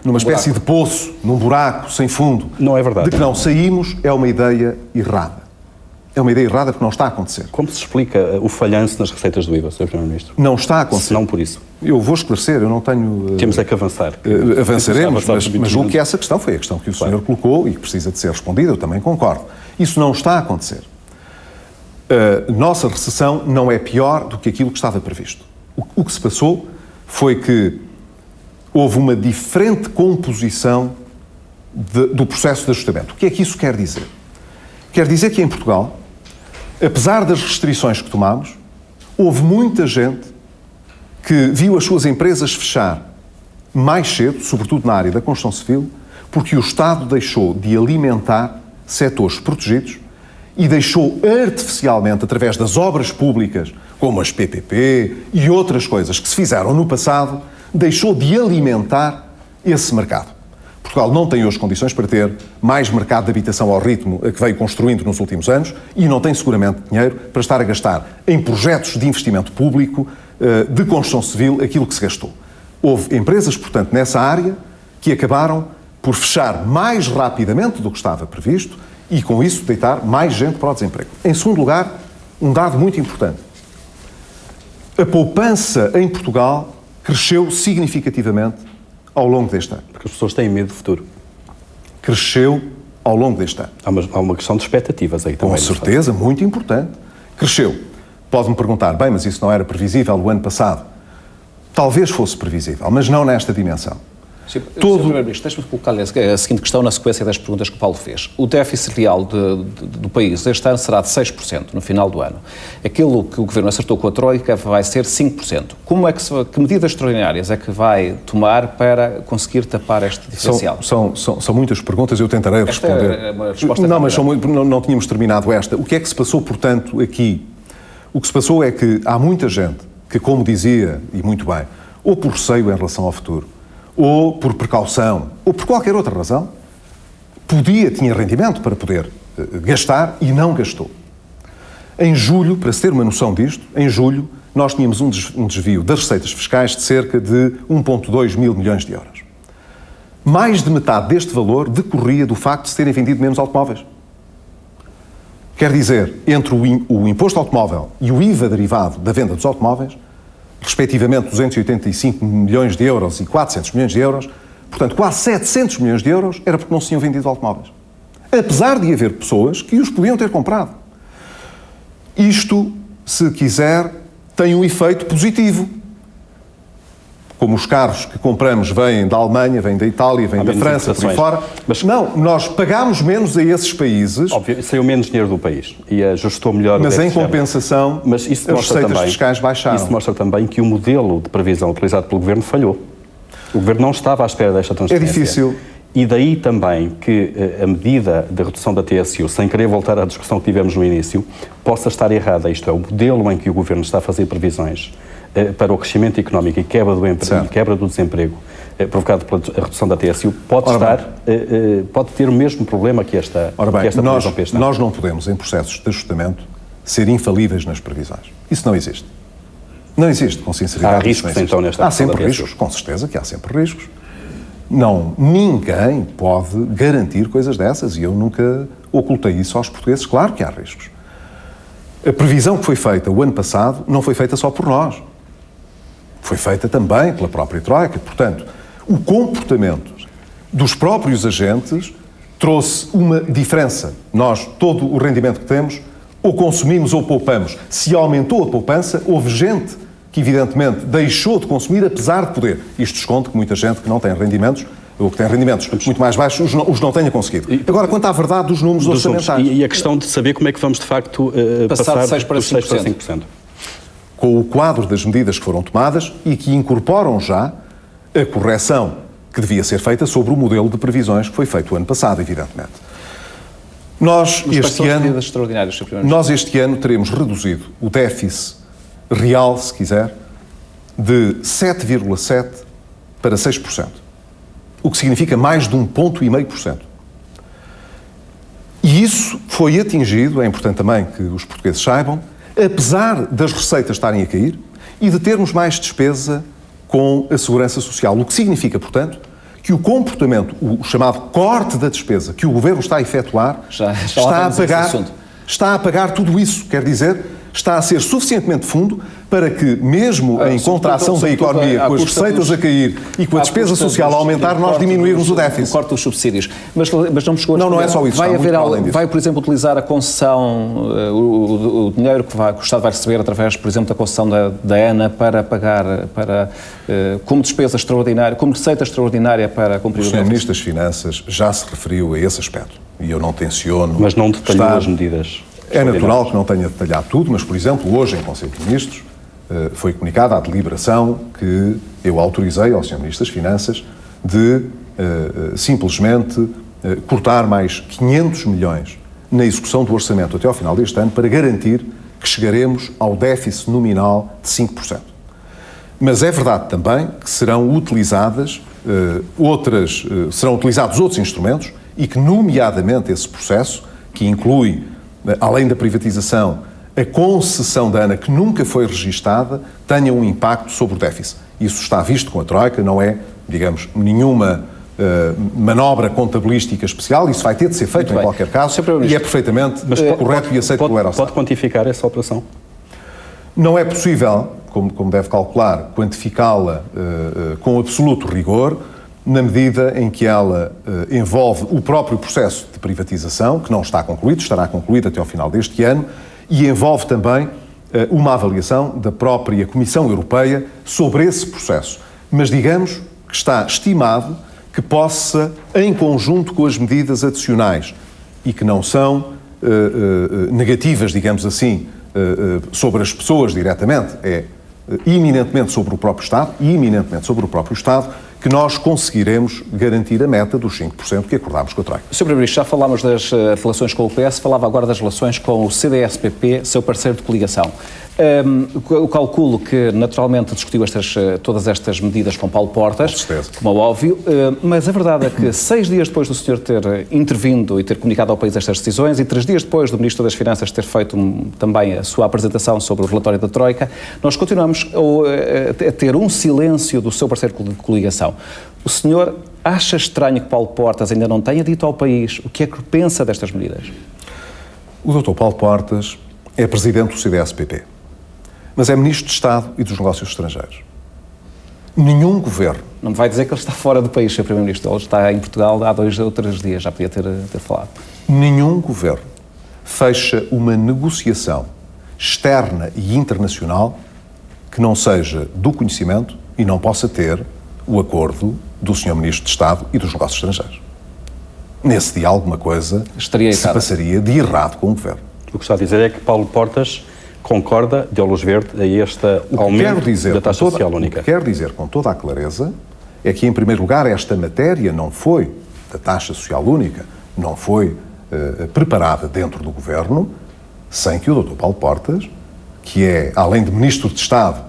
numa espécie de poço, num buraco sem fundo. Não é verdade. De que não saímos, é uma ideia errada. É uma ideia errada porque não está a acontecer. Como se explica o falhanço nas receitas do IVA, Sr. Primeiro-Ministro? Não está a acontecer. Se não por isso. Eu vou esclarecer, eu não tenho... Temos é que avançar. Avançaremos, mas julgo que essa questão foi a questão que o senhor colocou e que precisa de ser respondida, eu também concordo. Isso não está a acontecer. a nossa recessão não é pior do que aquilo que estava previsto. O que se passou foi que houve uma diferente composição do processo de ajustamento. O que é que isso quer dizer? Quer dizer que em Portugal, apesar das restrições que tomámos, houve muita gente que viu as suas empresas fechar mais cedo, sobretudo na área da construção civil, porque o Estado deixou de alimentar setores protegidos e deixou artificialmente, através das obras públicas, como as PPP e outras coisas que se fizeram no passado, deixou de alimentar esse mercado. Portugal não tem hoje condições para ter mais mercado de habitação ao ritmo a que veio construindo nos últimos anos e não tem seguramente dinheiro para estar a gastar em projetos de investimento público, de construção civil, aquilo que se gastou. Houve empresas, portanto, nessa área que acabaram por fechar mais rapidamente do que estava previsto e, com isso, deitar mais gente para o desemprego. Em segundo lugar, um dado muito importante. A poupança em Portugal cresceu significativamente ao longo deste ano. Porque as pessoas têm medo do futuro. Cresceu ao longo deste ano. Há uma questão de expectativas aí também. Com certeza, muito importante. Cresceu. Pode-me perguntar, bem, mas isso não era previsível o ano passado? Talvez fosse previsível, mas não nesta dimensão. Sim, deixe-me colocar-lhe a seguinte questão na sequência das perguntas que o Paulo fez. O déficit real do país este ano será de 6% no final do ano. Aquilo que o Governo acertou com a Troika vai ser 5%. Que medidas extraordinárias é que vai tomar para conseguir tapar este diferencial? São muitas perguntas, eu tentarei responder. É uma resposta não, mas não tínhamos terminado esta. O que é que se passou, portanto, aqui? O que se passou é que há muita gente que, como dizia, e muito bem, ou por receio em relação ao futuro, ou por precaução, ou por qualquer outra razão, tinha rendimento para poder gastar e não gastou. Em julho, para se ter uma noção disto, em julho nós tínhamos um desvio das receitas fiscais de cerca de 1,2 mil milhões de euros. Mais de metade deste valor decorria do facto de se terem vendido menos automóveis. Quer dizer, entre o imposto automóvel e o IVA derivado da venda dos automóveis, respectivamente 285 milhões de euros e 400 milhões de euros, portanto quase 700 milhões de euros, era porque não se tinham vendido automóveis. Apesar de haver pessoas que os podiam ter comprado. Isto, se quiser, tem um efeito positivo. Como os carros que compramos vêm da Alemanha, vêm da Itália, vêm da França, por aí fora. Mas não, nós pagámos menos a esses países. Óbvio, saiu menos dinheiro do país e ajustou melhor o déficit. Mas em compensação, as receitas fiscais baixaram. Isso mostra também que o modelo de previsão utilizado pelo Governo falhou. O Governo não estava à espera desta transferência. É difícil. E daí também que a medida de redução da TSU, sem querer voltar à discussão que tivemos no início, possa estar errada. Isto é, o modelo em que o Governo está a fazer previsões para o crescimento económico e quebra do emprego, e quebra do desemprego provocado pela redução da TSU, pode ter o mesmo problema que esta previsão para este ano. Nós não podemos, em processos de ajustamento, ser infalíveis nas previsões. Isso não existe. Não existe, com sinceridade. Há riscos, então, nesta Há sempre riscos, com certeza que há sempre riscos. Ninguém pode garantir coisas dessas e eu nunca ocultei isso aos portugueses. Claro que há riscos. A previsão que foi feita o ano passado não foi feita só por nós. Foi feita também pela própria Troika. Portanto, o comportamento dos próprios agentes trouxe uma diferença. Nós, todo o rendimento que temos, ou consumimos ou poupamos. Se aumentou a poupança, houve gente que, evidentemente, deixou de consumir, apesar de poder. Isto esconde que muita gente que não tem rendimentos, ou que tem rendimentos muito mais baixos, os não tenha conseguido. Agora, quanto à verdade dos números orçamentários... E a questão de saber como é que vamos, de facto, passar de 6 para 5%. Com o quadro das medidas que foram tomadas e que incorporam já a correção que devia ser feita sobre o modelo de previsões que foi feito o ano passado, evidentemente. Nós, este ano, teremos reduzido o déficit real, se quiser, de 7,7% para 6%. O que significa mais de 1,5%. E isso foi atingido, é importante também que os portugueses saibam, apesar das receitas estarem a cair e de termos mais despesa com a segurança social. O que significa, portanto, que o comportamento, o chamado corte da despesa que o Governo está a efetuar, está a pagar tudo isso. Quer dizer, está a ser suficientemente fundo para que, mesmo em contração da economia, com as receitas a cair e com a despesa social a aumentar, nós diminuirmos o déficit. O corte dos subsídios. Mas não me chegou a não é só isso. Vai, por exemplo, utilizar a concessão, o dinheiro que o Estado vai receber através, por exemplo, da concessão da ANA para pagar, como despesa extraordinária, como receita extraordinária para cumprir o déficit? O Sr. Ministro das Finanças já se referiu a esse aspecto e eu não tenciono... Mas não detalhou as medidas. É natural que não tenha detalhado tudo, mas, por exemplo, hoje em Conselho de Ministros foi comunicada a deliberação que eu autorizei ao Sr. Ministro das Finanças de simplesmente cortar mais 500 milhões na execução do orçamento até ao final deste ano para garantir que chegaremos ao déficit nominal de 5%. Mas é verdade também que serão utilizados outros instrumentos e que, nomeadamente, esse processo, que inclui, além da privatização, a concessão da ANA, que nunca foi registada, tenha um impacto sobre o déficit. Isso está visto com a Troika, não é, digamos, nenhuma manobra contabilística especial, isso vai ter de ser feito em qualquer caso e é perfeitamente correto e aceito pelo Eurostat. Pode quantificar essa operação? Não é possível, como deve calcular, quantificá-la com absoluto rigor, na medida em que ela envolve o próprio processo de privatização, que não está concluído, estará concluído até ao final deste ano, e envolve também uma avaliação da própria Comissão Europeia sobre esse processo. Mas digamos que está estimado que possa, em conjunto com as medidas adicionais, e que não são negativas, digamos assim, sobre as pessoas diretamente, é iminentemente sobre o próprio Estado e iminentemente sobre o próprio Estado, que nós conseguiremos garantir a meta dos 5% que acordámos com a Troika. Sr. Primeiro-Ministro, já falámos das relações com o PS, falava agora das relações com o CDS-PP, seu parceiro de coligação. Eu calculo que, naturalmente, discutiu todas estas medidas com Paulo Portas, como é óbvio, mas a verdade é que 6 dias depois do senhor ter intervindo e ter comunicado ao país estas decisões e 3 dias depois do Ministro das Finanças ter feito também a sua apresentação sobre o relatório da Troika, nós continuamos a ter um silêncio do seu parceiro de coligação. O senhor acha estranho que Paulo Portas ainda não tenha dito ao país o que é que pensa destas medidas? O Dr. Paulo Portas é presidente do CDS-PP, mas é Ministro de Estado e dos Negócios Estrangeiros. Nenhum governo... Não me vai dizer que ele está fora do país, Sr. Primeiro-Ministro. Ele está em Portugal há 2 ou 3 dias, já podia ter falado. Nenhum governo fecha uma negociação externa e internacional que não seja do conhecimento e não possa ter o acordo do Sr. Ministro de Estado e dos Negócios Estrangeiros. Nesse dia alguma coisa se passaria de errado com o governo. O que está a dizer é que Paulo Portas concorda, de luz verde, a este aumento da taxa social única. O que quero dizer com toda a clareza é que, em primeiro lugar, esta matéria não foi, da taxa social única, não foi preparada dentro do governo sem que o Dr. Paulo Portas, que é, além de Ministro de Estado,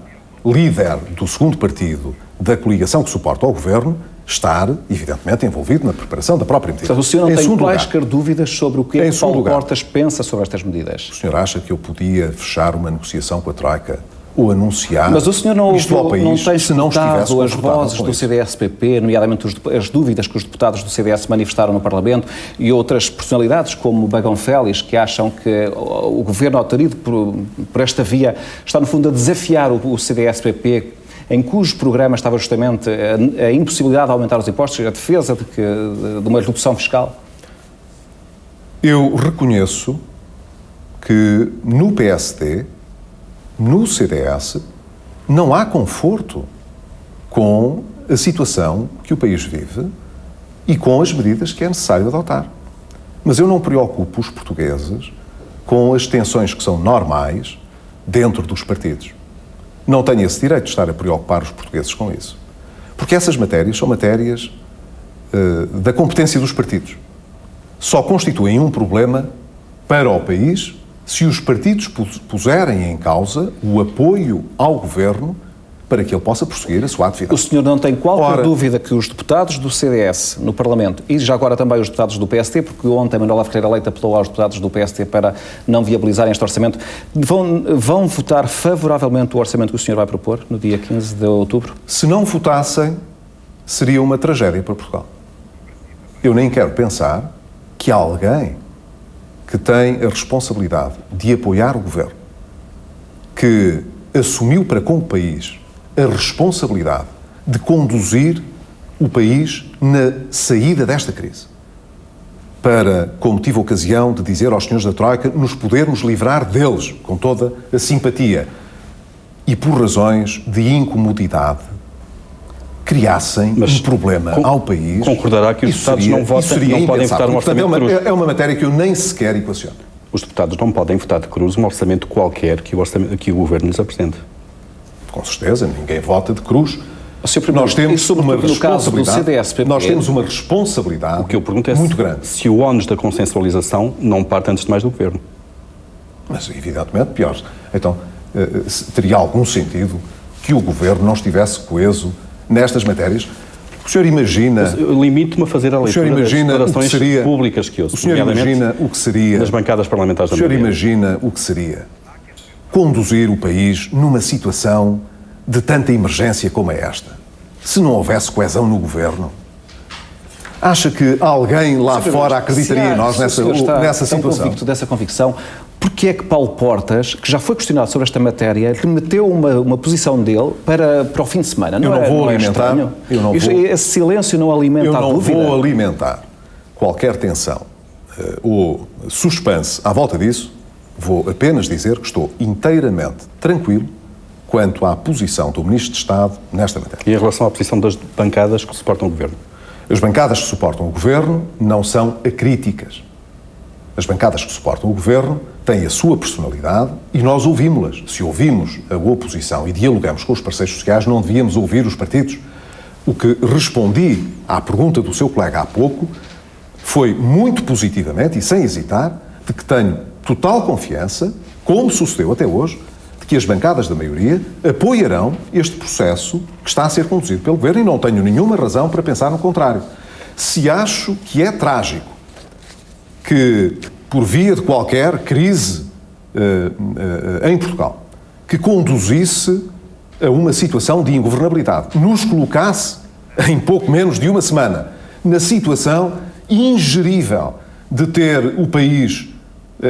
líder do segundo partido da coligação que suporta o governo, estar, evidentemente, envolvido na preparação da própria medida. Portanto, o senhor não tem quaisquer dúvidas sobre o que é que Paulo Portas pensa sobre estas medidas? O senhor acha que eu podia fechar uma negociação com a Troika ou anunciar Mas o senhor não isto ao país não tem se não estivesse as vozes do CDS-PP, nomeadamente as dúvidas que os deputados do CDS manifestaram no Parlamento e outras personalidades como Bagão Félix, que acham que o governo autorido por esta via está, no fundo, a desafiar o CDS-PP, em cujo programa estava justamente a impossibilidade de aumentar os impostos e a defesa de uma redução fiscal? Eu reconheço que no PSD, no CDS, não há conforto com a situação que o país vive e com as medidas que é necessário adotar. Mas eu não preocupo os portugueses com as tensões que são normais dentro dos partidos. Não tenho esse direito de estar a preocupar os portugueses com isso. Porque essas matérias são matérias da competência dos partidos. Só constituem um problema para o país se os partidos puserem em causa o apoio ao governo para que ele possa prosseguir a sua atividade. O senhor não tem qualquer dúvida que os deputados do CDS no Parlamento, e já agora também os deputados do PST, porque ontem Manuela Ferreira Leite apelou aos deputados do PST para não viabilizarem este orçamento, vão votar favoravelmente o orçamento que o senhor vai propor no dia 15 de outubro? Se não votassem, seria uma tragédia para Portugal. Eu nem quero pensar que alguém que tem a responsabilidade de apoiar o governo que assumiu para com o país a responsabilidade de conduzir o país na saída desta crise. Para, como tive a ocasião de dizer aos senhores da Troika, nos podermos livrar deles, com toda a simpatia, e por razões de incomodidade, criassem um problema ao país. Concordará que os deputados não podem votar um orçamento de cruz? É uma matéria que eu nem sequer equaciono. Os deputados não podem votar de cruz um orçamento qualquer que o Governo lhes apresente. Com certeza, ninguém vota de cruz. Nós temos uma responsabilidade. Nós temos uma responsabilidade. O que eu pergunto é muito grande. Se o ónus da consensualização não parte antes de mais do Governo. Mas, evidentemente, pior. Então, teria algum sentido que o Governo não estivesse coeso nestas matérias? O senhor imagina... Limite-me a fazer a leitura das declarações públicas que ouço. O senhor imagina o que seria... Das bancadas parlamentares da maioria. O senhor imagina o que seria conduzir o país numa situação de tanta emergência como é esta? Se não houvesse coesão no Governo? Acha que alguém lá fora acreditaria em nós nessa situação? Convicto dessa convicção, porque é que Paulo Portas, que já foi questionado sobre esta matéria, remeteu uma posição dele para o fim de semana? Eu não vou alimentar. Esse silêncio não alimenta a dúvida? Eu não vou alimentar qualquer tensão ou suspense à volta disso. Vou apenas dizer que estou inteiramente tranquilo quanto à posição do Ministro de Estado nesta matéria. E em relação à posição das bancadas que suportam o Governo? As bancadas que suportam o Governo não são acríticas. As bancadas que suportam o Governo têm a sua personalidade e nós ouvimos-las. Se ouvimos a oposição e dialogamos com os parceiros sociais, não devíamos ouvir os partidos. O que respondi à pergunta do seu colega há pouco foi muito positivamente e sem hesitar de que tenho total confiança, como sucedeu até hoje, de que as bancadas da maioria apoiarão este processo que está a ser conduzido pelo Governo e não tenho nenhuma razão para pensar no contrário. Se acho que é trágico que, por via de qualquer crise em Portugal, que conduzisse a uma situação de ingovernabilidade, nos colocasse, em pouco menos de uma semana, na situação ingerível de ter o país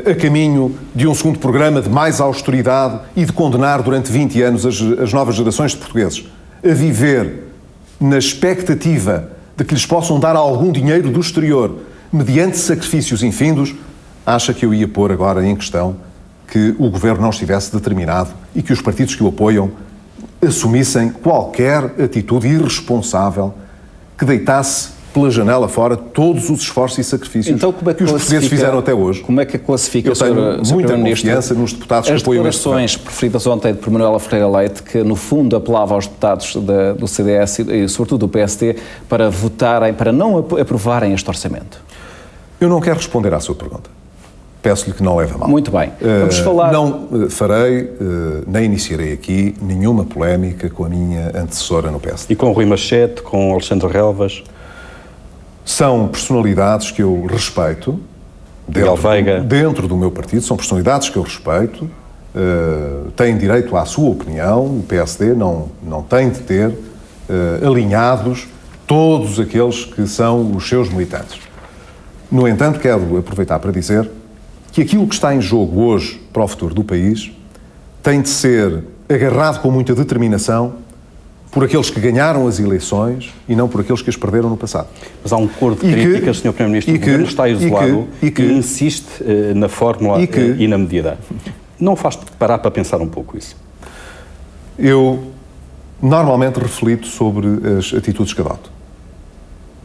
a caminho de um segundo programa de mais austeridade e de condenar durante 20 anos as novas gerações de portugueses a viver na expectativa de que lhes possam dar algum dinheiro do exterior mediante sacrifícios infindos, acha que eu ia pôr agora em questão que o Governo não estivesse determinado e que os partidos que o apoiam assumissem qualquer atitude irresponsável que deitasse pela janela fora todos os esforços e sacrifícios que os portugueses fizeram até hoje. Como é que classifica, eu tenho muita confiança nos deputados que apoiam este governo. As declarações preferidas ontem por Manuela Ferreira Leite, que no fundo apelava aos deputados do CDS e sobretudo do PSD para votarem, para não aprovarem este orçamento. Eu não quero responder à sua pergunta. Peço-lhe que não leve a mal. Muito bem. Vamos falar... Não farei, nem iniciarei aqui nenhuma polémica com a minha antecessora no PSD. E com o Rui Machete, com o Alexandre Relvas? São personalidades que eu respeito dentro do meu partido, são personalidades que eu respeito, têm direito à sua opinião, o PSD não tem de ter alinhados todos aqueles que são os seus militantes. No entanto, quero aproveitar para dizer que aquilo que está em jogo hoje para o futuro do país tem de ser agarrado com muita determinação por aqueles que ganharam as eleições e não por aqueles que as perderam no passado. Mas há um coro de críticas, Sr. Primeiro-Ministro, o Governo está isolado e insiste na fórmula e na medida. Não faz parar para pensar um pouco isso? Eu normalmente reflito sobre as atitudes que adoto.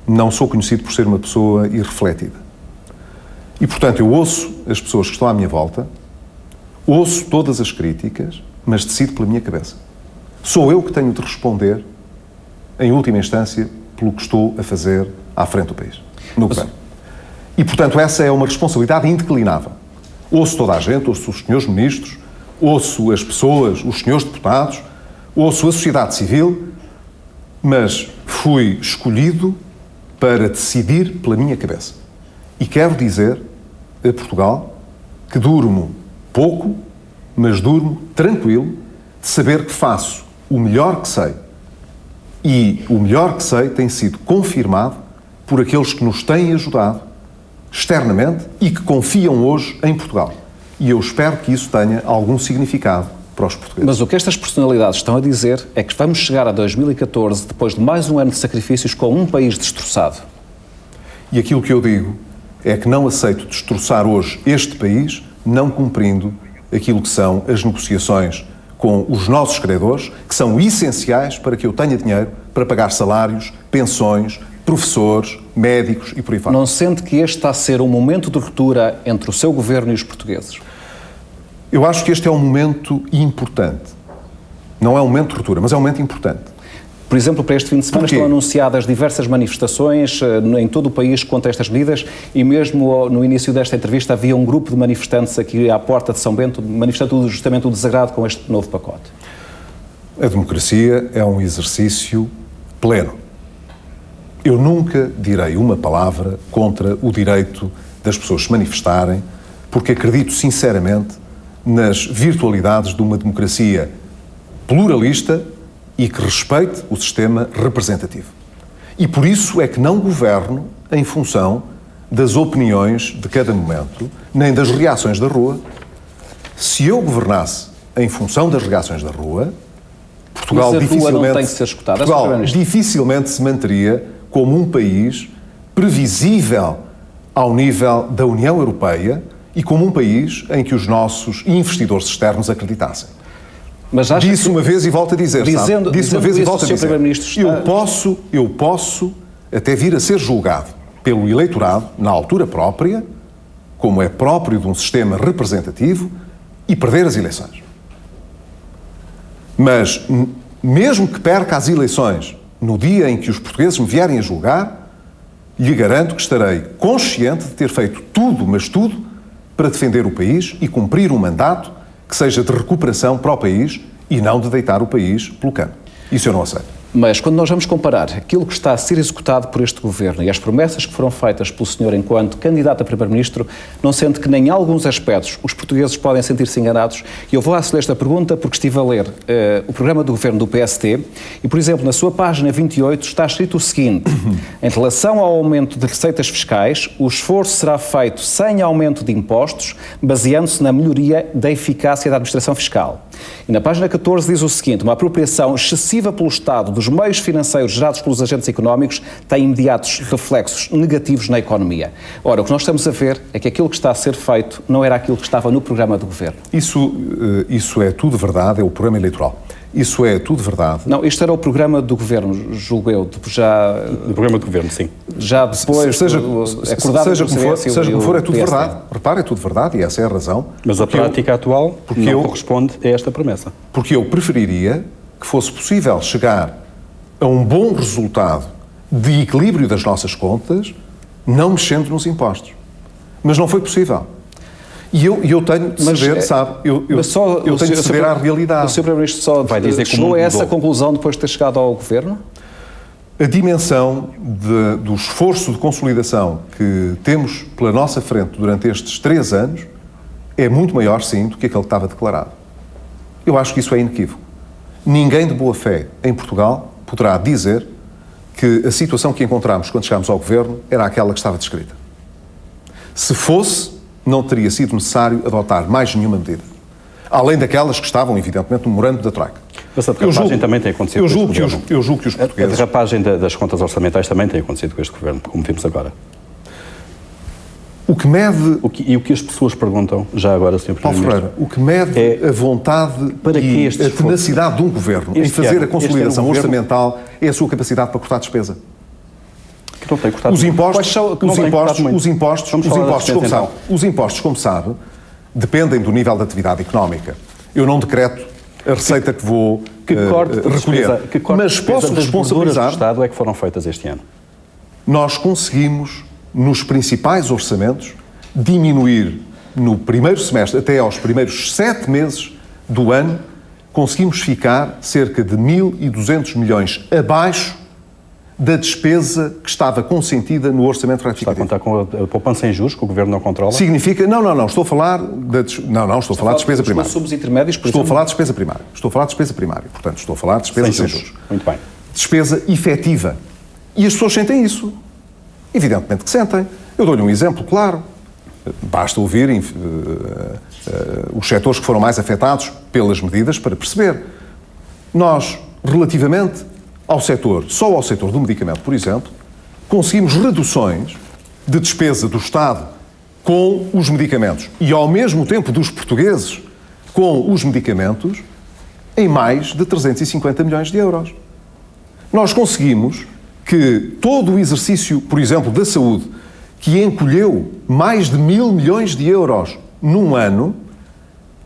Não sou conhecido por ser uma pessoa irrefletida. E, portanto, eu ouço as pessoas que estão à minha volta, ouço todas as críticas, mas decido pela minha cabeça. Sou eu que tenho de responder, em última instância, pelo que estou a fazer à frente do país, no Governo. E, portanto, essa é uma responsabilidade indeclinável. Ouço toda a gente, ouço os senhores ministros, ouço as pessoas, os senhores deputados, ouço a sociedade civil, mas fui escolhido para decidir pela minha cabeça. E quero dizer a Portugal que durmo pouco, mas durmo tranquilo de saber que faço o melhor que sei. E o melhor que sei tem sido confirmado por aqueles que nos têm ajudado externamente e que confiam hoje em Portugal. E eu espero que isso tenha algum significado para os portugueses. Mas o que estas personalidades estão a dizer é que vamos chegar a 2014, depois de mais um ano de sacrifícios, com um país destroçado. E aquilo que eu digo é que não aceito destroçar hoje este país, não cumprindo aquilo que são as negociações com os nossos credores, que são essenciais para que eu tenha dinheiro para pagar salários, pensões, professores, médicos e por aí fora. Não sente que este está a ser um momento de ruptura entre o seu governo e os portugueses? Eu acho que este é um momento importante. Não é um momento de ruptura, mas é um momento importante. Por exemplo, para este fim de semana estão anunciadas diversas manifestações em todo o país contra estas medidas e mesmo no início desta entrevista havia um grupo de manifestantes aqui à porta de São Bento manifestando justamente o desagrado com este novo pacote. A democracia é um exercício pleno. Eu nunca direi uma palavra contra o direito das pessoas se manifestarem, porque acredito sinceramente nas virtualidades de uma democracia pluralista e que respeite o sistema representativo. E por isso é que não governo em função das opiniões de cada momento, nem das reações da rua. Se eu governasse em função das reações da rua, Portugal dificilmente se manteria como um país previsível ao nível da União Europeia e como um país em que os nossos investidores externos acreditassem. Mas disse uma vez e volto a dizer, sabe? Disse uma vez e volto a dizer. Eu posso até vir a ser julgado pelo eleitorado, na altura própria, como é próprio de um sistema representativo, e perder as eleições. Mas, mesmo que perca as eleições no dia em que os portugueses me vierem a julgar, lhe garanto que estarei consciente de ter feito tudo, mas tudo, para defender o país e cumprir um mandato que seja de recuperação para o país e não de deitar o país pelo cano. Isso eu não aceito. Mas quando nós vamos comparar aquilo que está a ser executado por este governo e as promessas que foram feitas pelo senhor enquanto candidato a primeiro-ministro, não sente que nem em alguns aspectos os portugueses podem sentir-se enganados? E eu vou acelerar esta pergunta porque estive a ler o programa do governo do PST e, por exemplo, na sua página 28 está escrito o seguinte: em relação ao aumento de receitas fiscais, o esforço será feito sem aumento de impostos, baseando-se na melhoria da eficácia da administração fiscal. E na página 14 diz o seguinte: uma apropriação excessiva pelo Estado dos meios financeiros gerados pelos agentes económicos tem imediatos reflexos negativos na economia. Ora, o que nós estamos a ver é que aquilo que está a ser feito não era aquilo que estava no programa do governo. Isso é tudo verdade, é o programa eleitoral. Isso é tudo verdade. Não, isto era o programa do governo, julgo eu, já... O programa do governo, sim. Já depois, seja como for, é tudo verdade. Repare, é tudo verdade e essa é a razão. Mas a prática atual não corresponde a esta promessa. Porque eu preferiria que fosse possível chegar a um bom resultado de equilíbrio das nossas contas, não mexendo nos impostos. Mas não foi possível. E eu tenho de ceder, sabe? Eu tenho de ceder à realidade. O Sr. Primeiro-Ministro só vai dizer que chegou a essa conclusão depois de ter chegado ao governo? A dimensão do esforço de consolidação que temos pela nossa frente durante estes 3 anos é muito maior, sim, do que aquele que estava declarado. Eu acho que isso é inequívoco. Ninguém de boa fé em Portugal poderá dizer que a situação que encontramos quando chegámos ao governo era aquela que estava descrita. Se fosse, não teria sido necessário adotar mais nenhuma medida. Além daquelas que estavam, evidentemente, no memorando da Troika. Mas a derrapagem também tem acontecido com este governo. Eu julgo que os portugueses... A derrapagem das contas orçamentais também tem acontecido com este governo, como vimos agora. O que mede... E o que as pessoas perguntam, já agora, Sr. Paulo Ferreira, o que mede é a vontade e a tenacidade de um governo em fazer a consolidação orçamental é a sua capacidade para cortar despesa. Que não tem cortado. Os impostos, como sabe, dependem do nível de atividade económica. Eu não decreto a receita que vou recolher. Mas posso responsabilizar... do Estado é que foram feitas este ano? Nós conseguimos, nos principais orçamentos, diminuir no primeiro semestre, até aos primeiros 7 meses do ano, conseguimos ficar cerca de 1.200 milhões abaixo da despesa que estava consentida no orçamento retificativo. Está a contar com a poupança em juros, que o Governo não controla? Significa... Não, estou a falar estou a falar de despesa primária. Estou a falar de despesa primária. Portanto, estou a falar de despesa sem juros. Muito bem. Despesa efetiva. E as pessoas sentem isso. Evidentemente que sentem. Eu dou-lhe um exemplo claro. Basta ouvir os setores que foram mais afetados pelas medidas para perceber. Nós, relativamente ao setor, só ao setor do medicamento, por exemplo, conseguimos reduções de despesa do Estado com os medicamentos e, ao mesmo tempo, dos portugueses com os medicamentos em mais de 350 milhões de euros. Nós conseguimos que todo o exercício, por exemplo, da saúde, que encolheu mais de 1.000 milhões de euros num ano,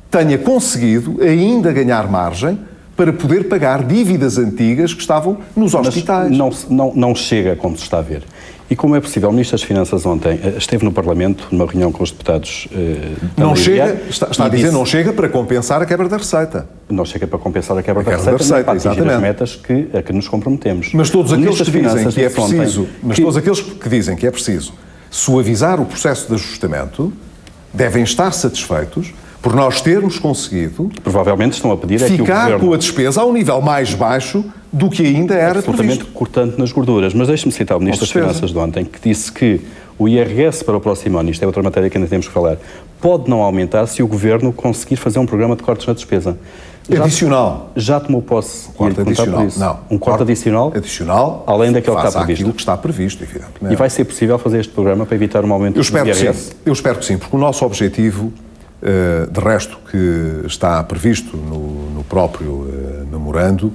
tenha conseguido ainda ganhar margem para poder pagar dívidas antigas que estavam nos hospitais. Mas não chega, como se está a ver. E como é possível? O Ministro das Finanças ontem esteve no Parlamento, numa reunião com os deputados não chega, está a dizer, não chega para compensar a quebra da receita. Não chega para compensar a quebra da receita, para atingir as metas a que nos comprometemos. Mas todos aqueles que dizem que é preciso, todos aqueles que dizem que é preciso suavizar o processo de ajustamento devem estar satisfeitos por nós termos conseguido provavelmente estão a pedir ficar que o governo, com a despesa a um nível mais baixo do que ainda era absolutamente previsto. cortante nas gorduras. Mas deixe-me citar o Ministro das Finanças de ontem, que disse que o IRS para o próximo ano, isto é outra matéria que ainda temos que falar, pode não aumentar se o Governo conseguir fazer um programa de cortes na despesa. Adicional. Já tomou posse? Corte adicional. Não. Um corte adicional? Adicional. Além daquele que está previsto. Aquilo que está previsto, evidentemente. E vai ser possível fazer este programa para evitar um aumento do IRS? Eu espero que sim, porque o nosso objetivo, de resto, que está previsto no próprio memorando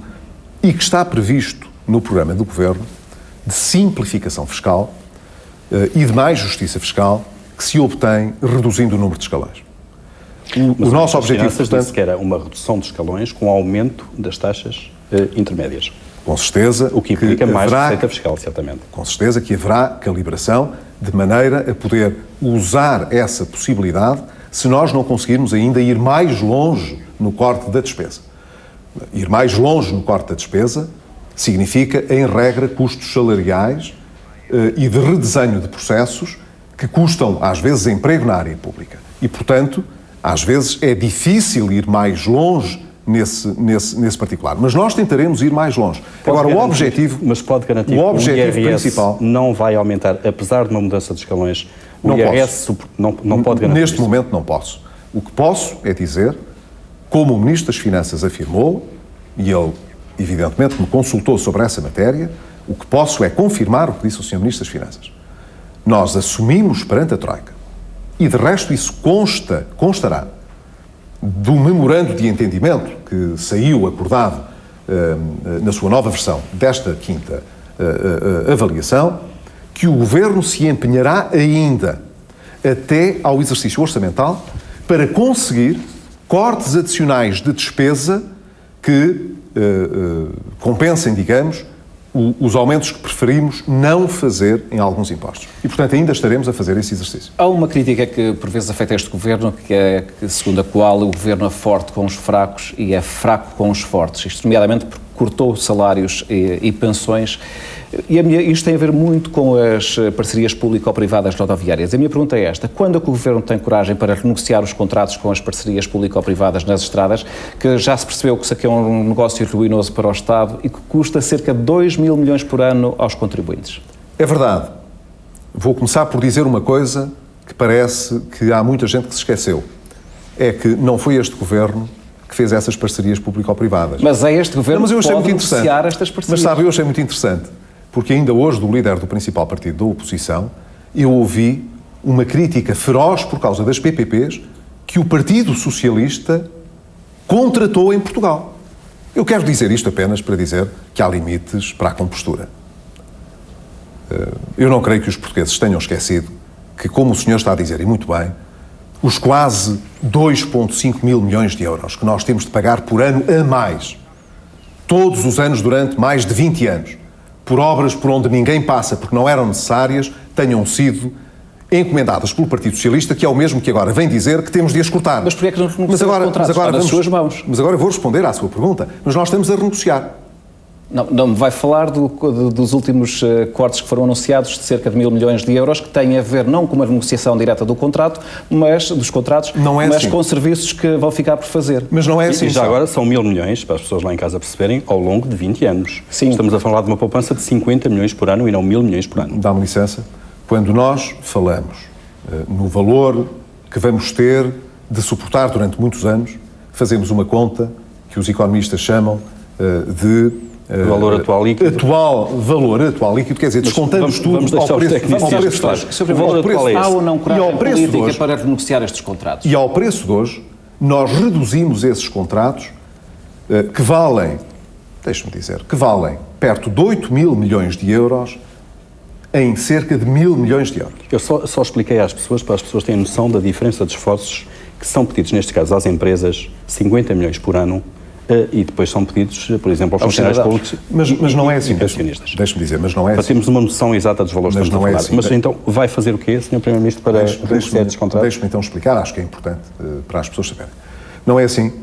e que está previsto no programa do Governo de simplificação fiscal e de mais justiça fiscal que se obtém reduzindo o número de escalões. O nosso objetivo, portanto, disse que era uma redução de escalões com aumento das taxas intermédias. Com certeza. O que implica mais receita fiscal, certamente. Com certeza que haverá calibração de maneira a poder usar essa possibilidade se nós não conseguirmos ainda ir mais longe no corte da despesa. Ir mais longe no corte da despesa significa, em regra, custos salariais e de redesenho de processos que custam, às vezes, emprego na área pública. E, portanto, às vezes é difícil ir mais longe nesse particular. Mas nós tentaremos ir mais longe. Agora, o objetivo... Mas pode garantir que o IRS principal não vai aumentar, apesar de uma mudança de escalões? O IRS não pode garantir Neste momento não posso. O que posso é dizer, como o Ministro das Finanças afirmou, e ele, evidentemente, me consultou sobre essa matéria, o que posso é confirmar o que disse o Sr. Ministro das Finanças. Nós assumimos perante a Troika, e de resto isso constará do memorando de entendimento que saiu acordado na sua nova versão desta quinta avaliação, que o Governo se empenhará ainda até ao exercício orçamental para conseguir cortes adicionais de despesa que compensem, digamos, os aumentos que preferimos não fazer em alguns impostos. E, portanto, ainda estaremos a fazer esse exercício. Há uma crítica que, por vezes, afeta este Governo, que é segundo a qual o Governo é forte com os fracos e é fraco com os fortes. Isto, nomeadamente, porque cortou salários e pensões. E isto tem a ver muito com as parcerias público-privadas rodoviárias. A minha pergunta é esta: quando é que o Governo tem coragem para renegociar os contratos com as parcerias público-privadas nas estradas, que já se percebeu que isso aqui é um negócio ruinoso para o Estado e que custa cerca de 2.000 milhões por ano aos contribuintes? É verdade. Vou começar por dizer uma coisa que parece que há muita gente que se esqueceu. É que não foi este Governo que fez essas parcerias público-privadas. Mas é este Governo que pode negociar estas parcerias. Mas sabe, eu achei muito interessante, porque ainda hoje, do líder do principal partido da oposição, eu ouvi uma crítica feroz por causa das PPPs que o Partido Socialista contratou em Portugal. Eu quero dizer isto apenas para dizer que há limites para a compostura. Eu não creio que os portugueses tenham esquecido que, como o senhor está a dizer, e muito bem, os quase 2,5 mil milhões de euros que nós temos de pagar por ano a mais, todos os anos durante mais de 20 anos, por obras por onde ninguém passa porque não eram necessárias, tenham sido encomendadas pelo Partido Socialista, que é o mesmo que agora vem dizer que temos de as cortar. Mas porquê é que não renegociamos os contratos? Está nas suas mãos. Mas agora eu vou responder à sua pergunta. Mas nós estamos a renegociar. Não me vai falar dos últimos cortes que foram anunciados de cerca de 1.000 milhões de euros, que têm a ver não com uma renegociação direta do contrato, mas dos contratos, mas assim, com serviços que vão ficar por fazer. Mas não é assim. E já agora são 1.000 milhões, para as pessoas lá em casa perceberem, ao longo de 20 anos. Sim. Estamos a falar de uma poupança de 50 milhões por ano e não 1.000 milhões por ano. Dá-me licença. Quando nós falamos no valor que vamos ter de suportar durante muitos anos, fazemos uma conta que os economistas chamam de valor atual líquido. Valor atual líquido, quer dizer, descontamos tudo ao preço de hoje. Há ou não coragem política para renegociar estes contratos? E ao preço de hoje, nós reduzimos esses contratos que valem, deixe-me dizer, que valem perto de 8 mil milhões de euros em cerca de 1.000 milhões de euros. Eu só expliquei às pessoas, para as pessoas terem noção da diferença de esforços que são pedidos, neste caso, às empresas, 50 milhões por ano, e depois são pedidos, por exemplo, aos funcionários públicos mas não é assim, pensionistas. Deixe-me dizer, mas não é para assim. termos uma noção exata dos valores que estamos a falar. Assim. Mas então, vai fazer o quê, Sr. Primeiro-Ministro, para negociar estes contratos? Deixe-me então explicar, acho que é importante para as pessoas saberem. Não é assim,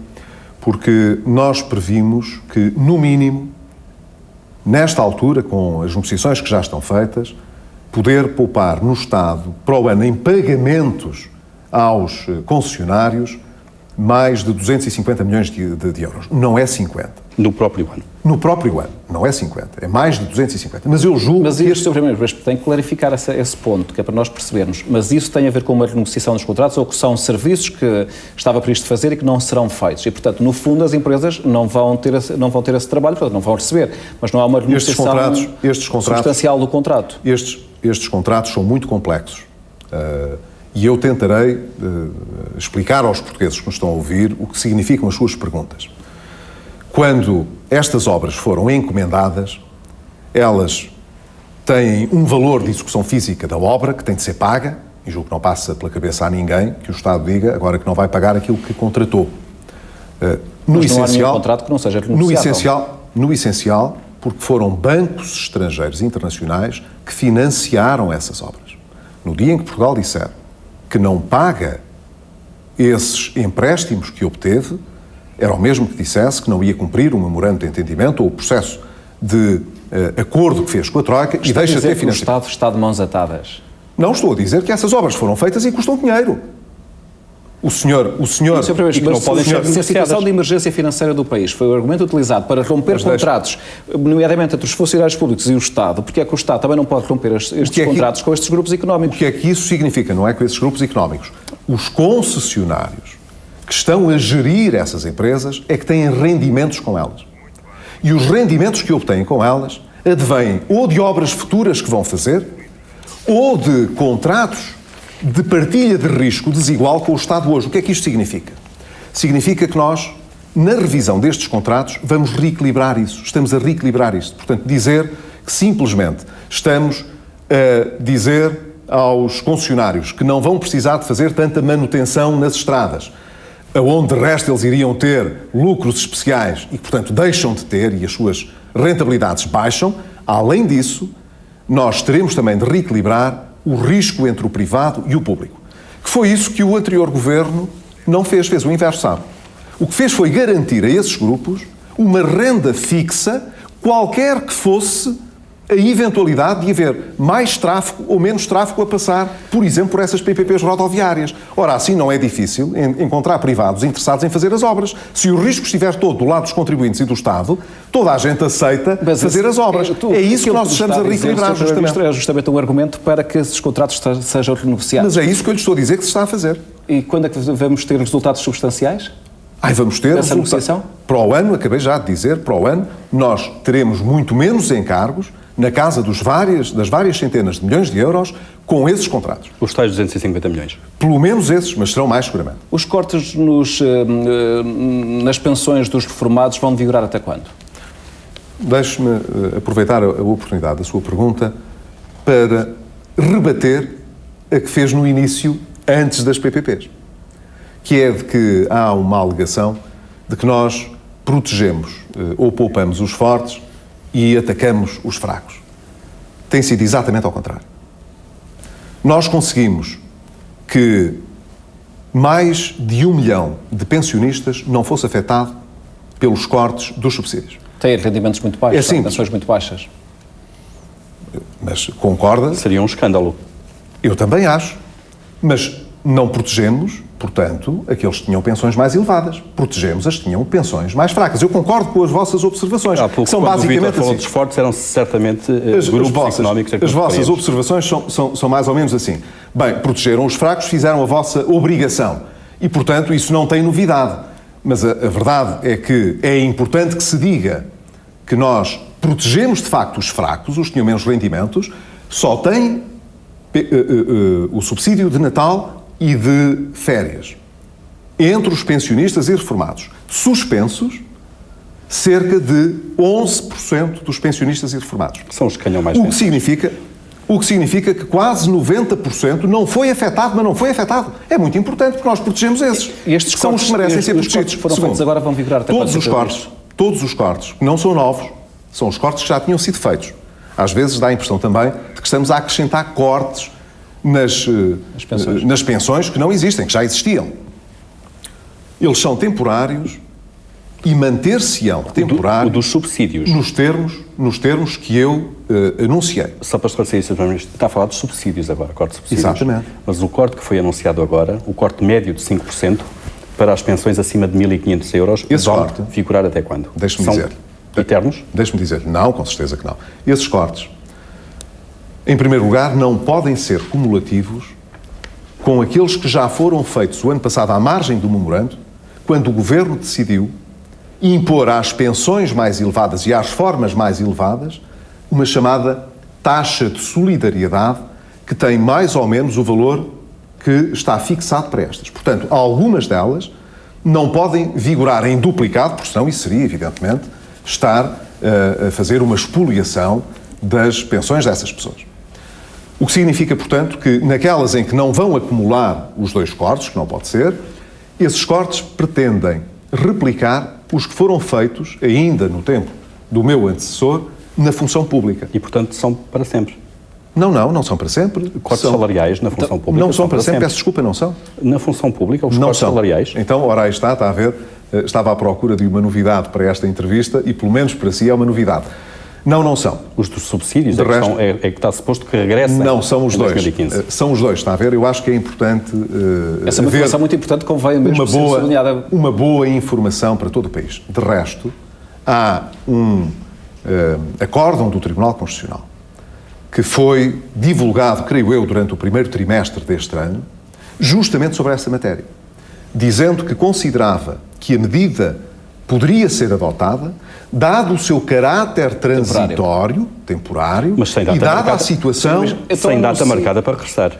porque nós previmos que, no mínimo, nesta altura, com as negociações que já estão feitas, poder poupar no Estado, para o ano, em pagamentos aos concessionários, mais de 250 milhões de euros. Não é 50. No próprio ano. No próprio ano. Não é 50. É mais de 250. Mas eu julgo... Mas isto, Sr. Primeiro-Ministro, tem que clarificar esse ponto, que é para nós percebermos. Mas isso tem a ver com uma renegociação dos contratos ou que são serviços que estava previsto fazer e que não serão feitos? E, portanto, no fundo, as empresas não vão ter esse trabalho, portanto, não vão receber. Mas não há uma renegociação substancial do contrato. Estes contratos são muito complexos. E eu tentarei explicar aos portugueses que nos estão a ouvir o que significam as suas perguntas. Quando estas obras foram encomendadas, elas têm um valor de execução física da obra que tem de ser paga, e julgo que não passa pela cabeça a ninguém que o Estado diga agora que não vai pagar aquilo que contratou. No essencial, não há nenhum contrato que não seja renegociável. No essencial, porque foram bancos estrangeiros internacionais que financiaram essas obras. No dia em que Portugal disser que não paga esses empréstimos que obteve, era o mesmo que dissesse que não ia cumprir o memorando de entendimento ou o processo de acordo que fez com a Troika e deixa de ter financiamento. O Estado está de mãos atadas. Não estou a dizer que essas obras foram feitas e custam dinheiro. O senhor se a situação de emergência financeira do país foi o argumento utilizado para romper contratos, nomeadamente entre os funcionários públicos e o Estado, porque é que o Estado também não pode romper estes contratos com estes grupos económicos? O que é que isso significa? Não é com esses grupos económicos. Os concessionários que estão a gerir essas empresas é que têm rendimentos com elas. E os rendimentos que obtêm com elas advêm ou de obras futuras que vão fazer, ou de contratos de partilha de risco desigual com o Estado hoje. O que é que isto significa? Significa que nós, na revisão destes contratos, vamos reequilibrar isso. Estamos a reequilibrar isto. Portanto, dizer que simplesmente estamos a dizer aos concessionários que não vão precisar de fazer tanta manutenção nas estradas, aonde de resto eles iriam ter lucros especiais e, portanto, deixam de ter e as suas rentabilidades baixam. Além disso, nós teremos também de reequilibrar o risco entre o privado e o público. Que foi isso que o anterior governo não fez, fez o inverso, sabe? O que fez foi garantir a esses grupos uma renda fixa, qualquer que fosse a eventualidade de haver mais tráfego ou menos tráfego a passar, por exemplo, por essas PPPs rodoviárias. Ora, assim não é difícil encontrar privados interessados em fazer as obras. Se o risco estiver todo do lado dos contribuintes e do Estado, toda a gente aceita fazer as obras. É isso que nós estamos a reequilibrar, justamente. É justamente um argumento para que esses contratos sejam renegociados. Mas é isso que eu lhe estou a dizer que se está a fazer. E quando é que vamos ter resultados substanciais? Vamos ter essa negociação? Para o ano, acabei já de dizer, para o ano, nós teremos muito menos encargos na casa das várias centenas de milhões de euros com esses contratos. Os tais 250 milhões? Pelo menos esses, mas serão mais seguramente. Os cortes nas pensões dos reformados vão vigorar até quando? Deixe-me aproveitar a oportunidade da sua pergunta para rebater a que fez no início, antes das PPPs, que é de que há uma alegação de que nós protegemos ou poupamos os fortes e atacamos os fracos. Tem sido exatamente ao contrário. Nós conseguimos que mais de 1 milhão de pensionistas não fosse afetado pelos cortes dos subsídios. Tem rendimentos muito baixos, pensões muito baixas. Mas concorda? Seria um escândalo. Eu também acho. Mas Não protegemos, portanto, aqueles que tinham pensões mais elevadas. Protegemos as que tinham pensões mais fracas. Eu concordo com as vossas observações. Há pouco, que são quando basicamente o Vítor falou assim. dos fortes, eram certamente grupos económicos. As vossas observações são mais ou menos assim. Bem, protegeram os fracos, fizeram a vossa obrigação. E, portanto, isso não tem novidade. Mas a verdade é que é importante que se diga que nós protegemos, de facto, os fracos, os que tinham menos rendimentos, só têm o subsídio de Natal e de férias. Entre os pensionistas e reformados, suspensos, cerca de 11% dos pensionistas e reformados. São os que ganham mais. O que significa que quase 90% não foi afetado, mas não foi afetado. É muito importante, porque nós protegemos esses. E estes são os que merecem ser protegidos. Foram feitos agora vão vigorar até todos os cortes, que não são novos, são os cortes que já tinham sido feitos. Às vezes dá a impressão também de que estamos a acrescentar cortes nas pensões que não existem, que já existiam. Eles são temporários e manter-se-ão temporários dos subsídios. Nos termos que eu anunciei. Só para esclarecer isso, Sr. Primeiro-Ministro, está a falar dos subsídios agora, corte de subsídios. Exatamente. Mas o corte que foi anunciado agora, o corte médio de 5% para as pensões acima de 1.500 euros, vai figurar até quando? Deixe-me dizer. Eternos? Deixe-me dizer. Não, com certeza que não. Esses cortes, em primeiro lugar, não podem ser cumulativos com aqueles que já foram feitos o ano passado à margem do memorando, quando o Governo decidiu impor às pensões mais elevadas e às formas mais elevadas uma chamada taxa de solidariedade que tem mais ou menos o valor que está fixado para estas. Portanto, algumas delas não podem vigorar em duplicado, porque senão isso seria, evidentemente, estar a fazer uma expoliação das pensões dessas pessoas. O que significa, portanto, que naquelas em que não vão acumular os dois cortes, que não pode ser, esses cortes pretendem replicar os que foram feitos, ainda no tempo do meu antecessor, na função pública. E, portanto, são para sempre. Não são para sempre. Cortes salariais na função pública não são para sempre, peço desculpa, não são. Na função pública, os cortes salariais? Então, ora aí está a ver, estava à procura de uma novidade para esta entrevista e, pelo menos para si, é uma novidade. Não são. Os dos subsídios que está suposto que regressem. Não, são os dois. 2015. São os dois, está a ver? Eu acho que é importante essa informação é muito importante, convém mesmo ser sublinhada. Uma boa informação para todo o país. De resto, há um acórdão do Tribunal Constitucional que foi divulgado, creio eu, durante o primeiro trimestre deste ano, justamente sobre essa matéria, dizendo que considerava que a medida poderia ser adotada, dado o seu caráter transitório, temporário mas sem data e dada marcada, a situação... Sem data marcada para regressar.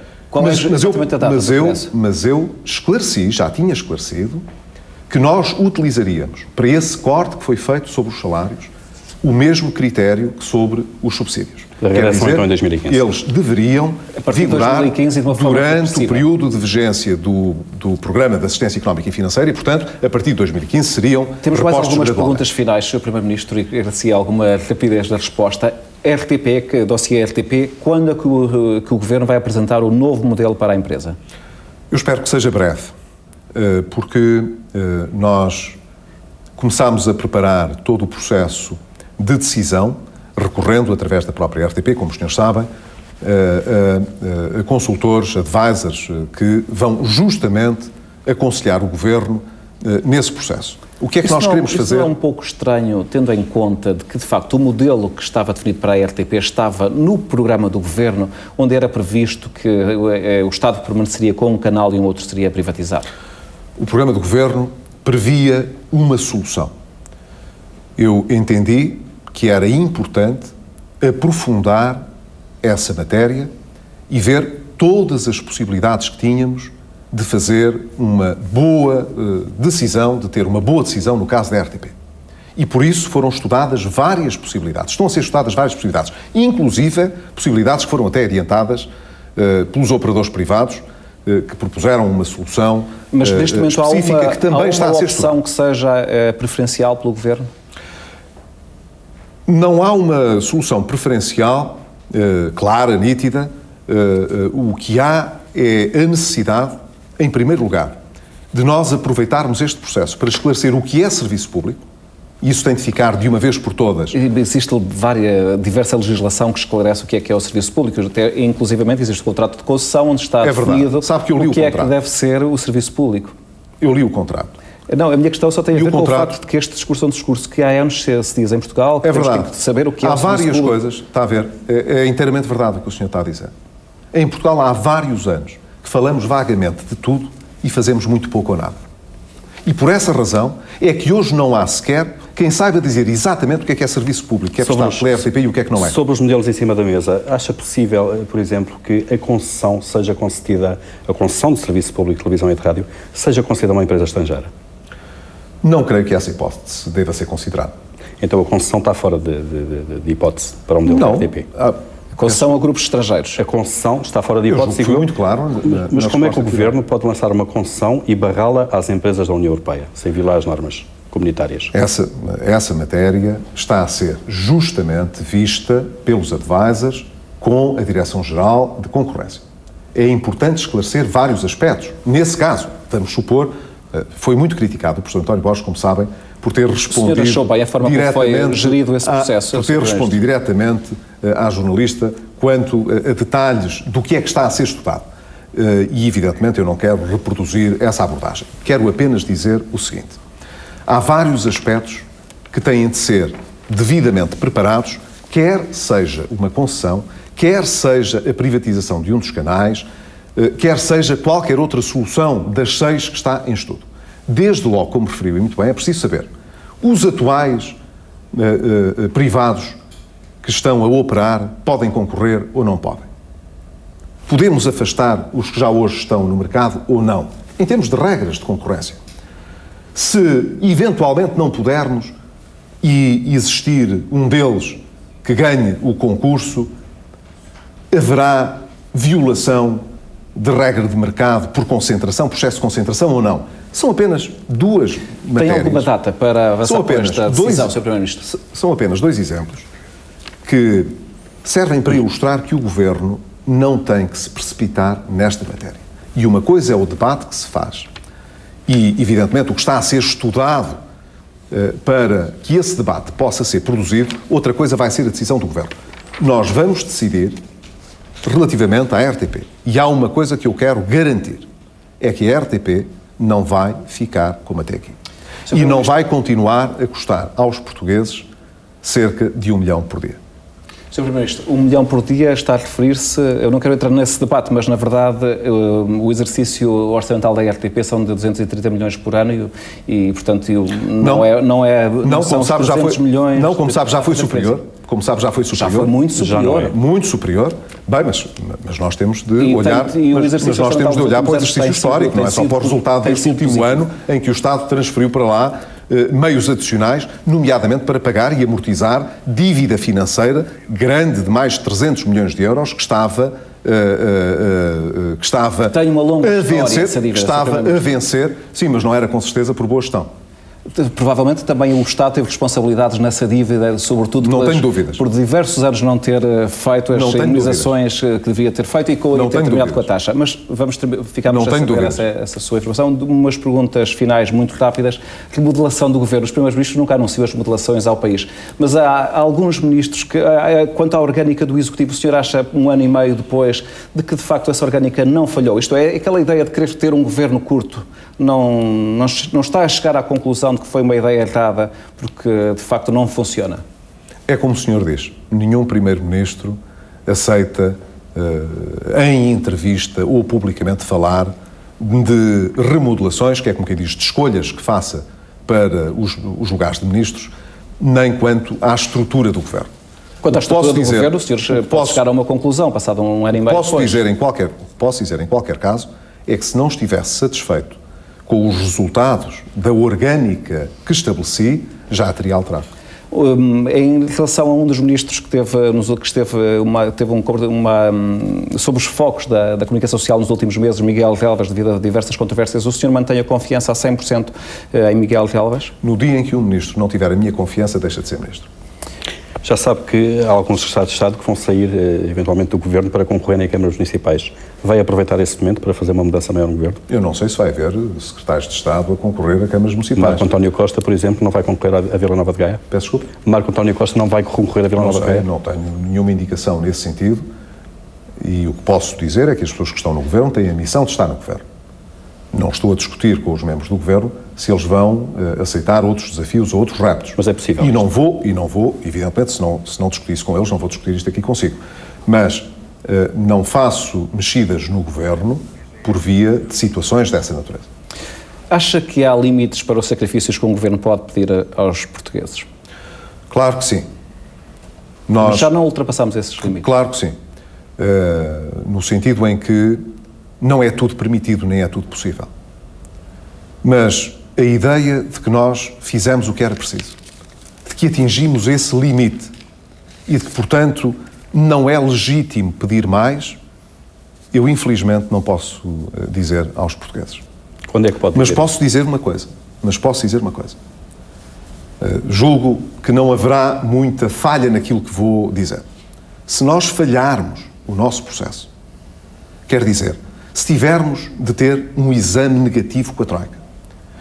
Mas eu esclareci, já tinha esclarecido, que nós utilizaríamos, para esse corte que foi feito sobre os salários, o mesmo critério que sobre os subsídios. Quer dizer, então, em 2015. Eles deveriam vigorar durante o período de vigência do Programa de Assistência Económica e Financeira e, portanto, a partir de 2015 seriam Temos mais algumas perguntas finais, Sr. Primeiro-Ministro, e agradecia alguma rapidez da resposta. RTP, dossiê RTP, quando é que o Governo vai apresentar o novo modelo para a empresa? Eu espero que seja breve, porque nós começámos a preparar todo o processo de decisão, recorrendo através da própria RTP, como os senhores sabem, a consultores, advisors, que vão justamente aconselhar o Governo nesse processo. O que é que nós queremos fazer? Isso é um pouco estranho, tendo em conta de que, de facto, o modelo que estava definido para a RTP estava no programa do Governo, onde era previsto que o Estado permaneceria com um canal e um outro seria privatizado. O programa do Governo previa uma solução. Eu entendi que era importante aprofundar essa matéria e ver todas as possibilidades que tínhamos de fazer uma boa decisão, de ter uma boa decisão no caso da RTP. E por isso foram estudadas várias possibilidades. Estão a ser estudadas várias possibilidades, inclusive possibilidades que foram até adiantadas pelos operadores privados, que propuseram uma solução Mas neste momento específica que também está a ser estudada. Há uma opção que seja preferencial pelo Governo? Não há uma solução preferencial, clara, nítida. O que há é a necessidade, em primeiro lugar, de nós aproveitarmos este processo para esclarecer o que é serviço público, E isso tem de ficar de uma vez por todas. Existe diversa legislação que esclarece o que é o serviço público. Até, inclusivamente, existe o contrato de concessão onde está definido Sabe que eu li o que é que deve ser o serviço público. Eu li o contrato. Não, a minha questão só tem a ver com o facto de que este discurso é um discurso que há anos se diz em Portugal, que temos que saber o que é o serviço público. Há várias coisas, está a ver, é inteiramente verdade o que o senhor está a dizer. Em Portugal há vários anos que falamos vagamente de tudo e fazemos muito pouco ou nada. E por essa razão é que hoje não há sequer quem saiba dizer exatamente o que é serviço público, o que é prestado pela RTP e o que é que não é. Sobre os modelos em cima da mesa, acha possível, por exemplo, que a concessão seja concedida, a concessão de serviço público de televisão e de rádio, seja concedida a uma empresa estrangeira? Não creio que essa hipótese deva ser considerada. Então a concessão está fora de hipótese para o modelo da RTP? A concessão a grupos estrangeiros. A concessão está fora de hipótese. Foi muito claro. Mas como é que o Governo pode lançar uma concessão e barrá-la às empresas da União Europeia, sem violar as normas comunitárias? Essa matéria está a ser justamente vista pelos advisors com a Direção-Geral de Concorrência. É importante esclarecer vários aspectos. Nesse caso, vamos supor, foi muito criticado o professor António Borges, como sabem, por ter respondido. O senhor achou bem a forma como foi gerido esse processo? Por ter respondido diretamente à jornalista quanto a detalhes do que é que está a ser estudado. E, evidentemente, eu não quero reproduzir essa abordagem. Quero apenas dizer o seguinte. Há vários aspectos que têm de ser devidamente preparados, quer seja uma concessão, quer seja a privatização de um dos canais, quer seja qualquer outra solução das 6 que está em estudo. Desde logo, como referiu e muito bem, é preciso saber, os atuais privados que estão a operar podem concorrer ou não podem? Podemos afastar os que já hoje estão no mercado ou não? Em termos de regras de concorrência. Se eventualmente não pudermos e existir um deles que ganhe o concurso, haverá violação de regra de mercado por concentração, processo de concentração ou não? São apenas duas matérias. Tem alguma data para avançar com esta decisão, Sr. Primeiro-Ministro? São apenas 2 exemplos que servem para ilustrar que o Governo não tem que se precipitar nesta matéria. E uma coisa é o debate que se faz. E, evidentemente, o que está a ser estudado para que esse debate possa ser produzido, outra coisa vai ser a decisão do Governo. Nós vamos decidir relativamente à RTP. E há uma coisa que eu quero garantir, é que a RTP não vai ficar como até aqui. E não vai continuar a custar aos portugueses cerca de 1 milhão por dia. Sr. Primeiro-Ministro, 1 milhão por dia está a referir-se, eu não quero entrar nesse debate, mas na verdade o exercício orçamental da RTP são de 230 milhões por ano e portanto, não são 300 milhões... Não, como sabe, já foi superior. Como sabe, já foi superior. Já foi muito superior. Muito superior. Bem, mas nós temos de olhar, mas nós temos de olhar para o exercício histórico, não é só para o resultado deste último ano em que o Estado transferiu para lá meios adicionais, nomeadamente para pagar e amortizar dívida financeira grande de mais de 300 milhões de euros que estava Tem uma longa a vencer, essa dívida, estava a vencer, sim, mas não era com certeza por boa gestão. Provavelmente também o Estado teve responsabilidades nessa dívida, sobretudo por diversos anos não ter feito as indemnizações que devia ter feito e ter terminado com a taxa. Mas ficamos a saber essa sua informação. Umas perguntas finais muito rápidas. Remodelação do Governo. Os primeiros ministros nunca anunciam as remodelações ao país. Mas há alguns ministros que, quanto à orgânica do Executivo, o senhor acha, 1 ano e meio depois, de que de facto essa orgânica não falhou? Isto é, aquela ideia de querer ter um governo curto não está a chegar à conclusão de que foi uma ideia errada, porque de facto não funciona? É como o senhor diz, nenhum primeiro-ministro aceita em entrevista ou publicamente falar de remodelações, que é como quem diz, de escolhas que faça para os lugares de ministros, nem quanto à estrutura do governo. Quanto à estrutura do governo, o senhor pode chegar a uma conclusão, passado 1 ano e meio depois. Posso dizer em qualquer caso, é que se não estivesse satisfeito com os resultados da orgânica que estabeleci, já a teria alterado. Em relação a um dos ministros que sobre os focos da comunicação social nos últimos meses, Miguel Relvas, devido a diversas controvérsias, o senhor mantém a confiança a 100% em Miguel Relvas? No dia em que um ministro não tiver a minha confiança, deixa de ser ministro. Já sabe que há alguns secretários de Estado que vão sair, eventualmente, do Governo para concorrerem a câmaras municipais. Vai aproveitar esse momento para fazer uma mudança maior no Governo? Eu não sei se vai haver secretários de Estado a concorrer a câmaras municipais. Marco António Costa, por exemplo, não vai concorrer a Vila Nova de Gaia? Peço desculpa? Marco António Costa não vai concorrer a Vila Nova de Gaia? Não tenho nenhuma indicação nesse sentido. E o que posso dizer é que as pessoas que estão no Governo têm a missão de estar no Governo. Não estou a discutir com os membros do Governo se eles vão aceitar outros desafios ou outros retos. Mas é possível. E não vou, evidentemente, se não discutir isso com eles, não vou discutir isto aqui consigo. Mas não faço mexidas no Governo por via de situações dessa natureza. Acha que há limites para os sacrifícios que um Governo pode pedir aos portugueses? Claro que sim. Mas já não ultrapassamos esses limites? Claro que sim. No sentido em que não é tudo permitido, nem é tudo possível. Mas a ideia de que nós fizemos o que era preciso, de que atingimos esse limite e de que, portanto, não é legítimo pedir mais, eu infelizmente não posso dizer aos portugueses. Quando é que pode dizer? Mas posso dizer uma coisa. Julgo que não haverá muita falha naquilo que vou dizer. Se nós falharmos o nosso processo, quer dizer, se tivermos de ter um exame negativo com a Troika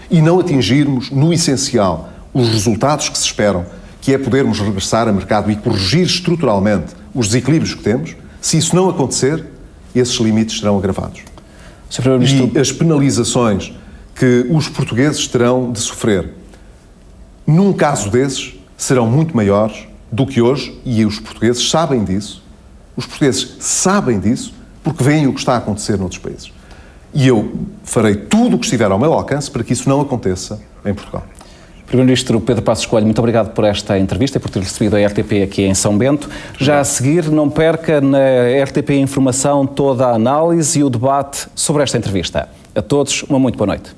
e não atingirmos, no essencial, os resultados que se esperam, que é podermos regressar a mercado e corrigir estruturalmente os desequilíbrios que temos, se isso não acontecer, esses limites serão agravados. E as penalizações que os portugueses terão de sofrer, num caso desses, serão muito maiores do que hoje, e os portugueses sabem disso. Os portugueses sabem disso porque veem o que está a acontecer noutros países. E eu farei tudo o que estiver ao meu alcance para que isso não aconteça em Portugal. Primeiro-Ministro Pedro Passos Coelho, muito obrigado por esta entrevista e por ter recebido a RTP aqui em São Bento. Já a seguir, não perca na RTP Informação toda a análise e o debate sobre esta entrevista. A todos, uma muito boa noite.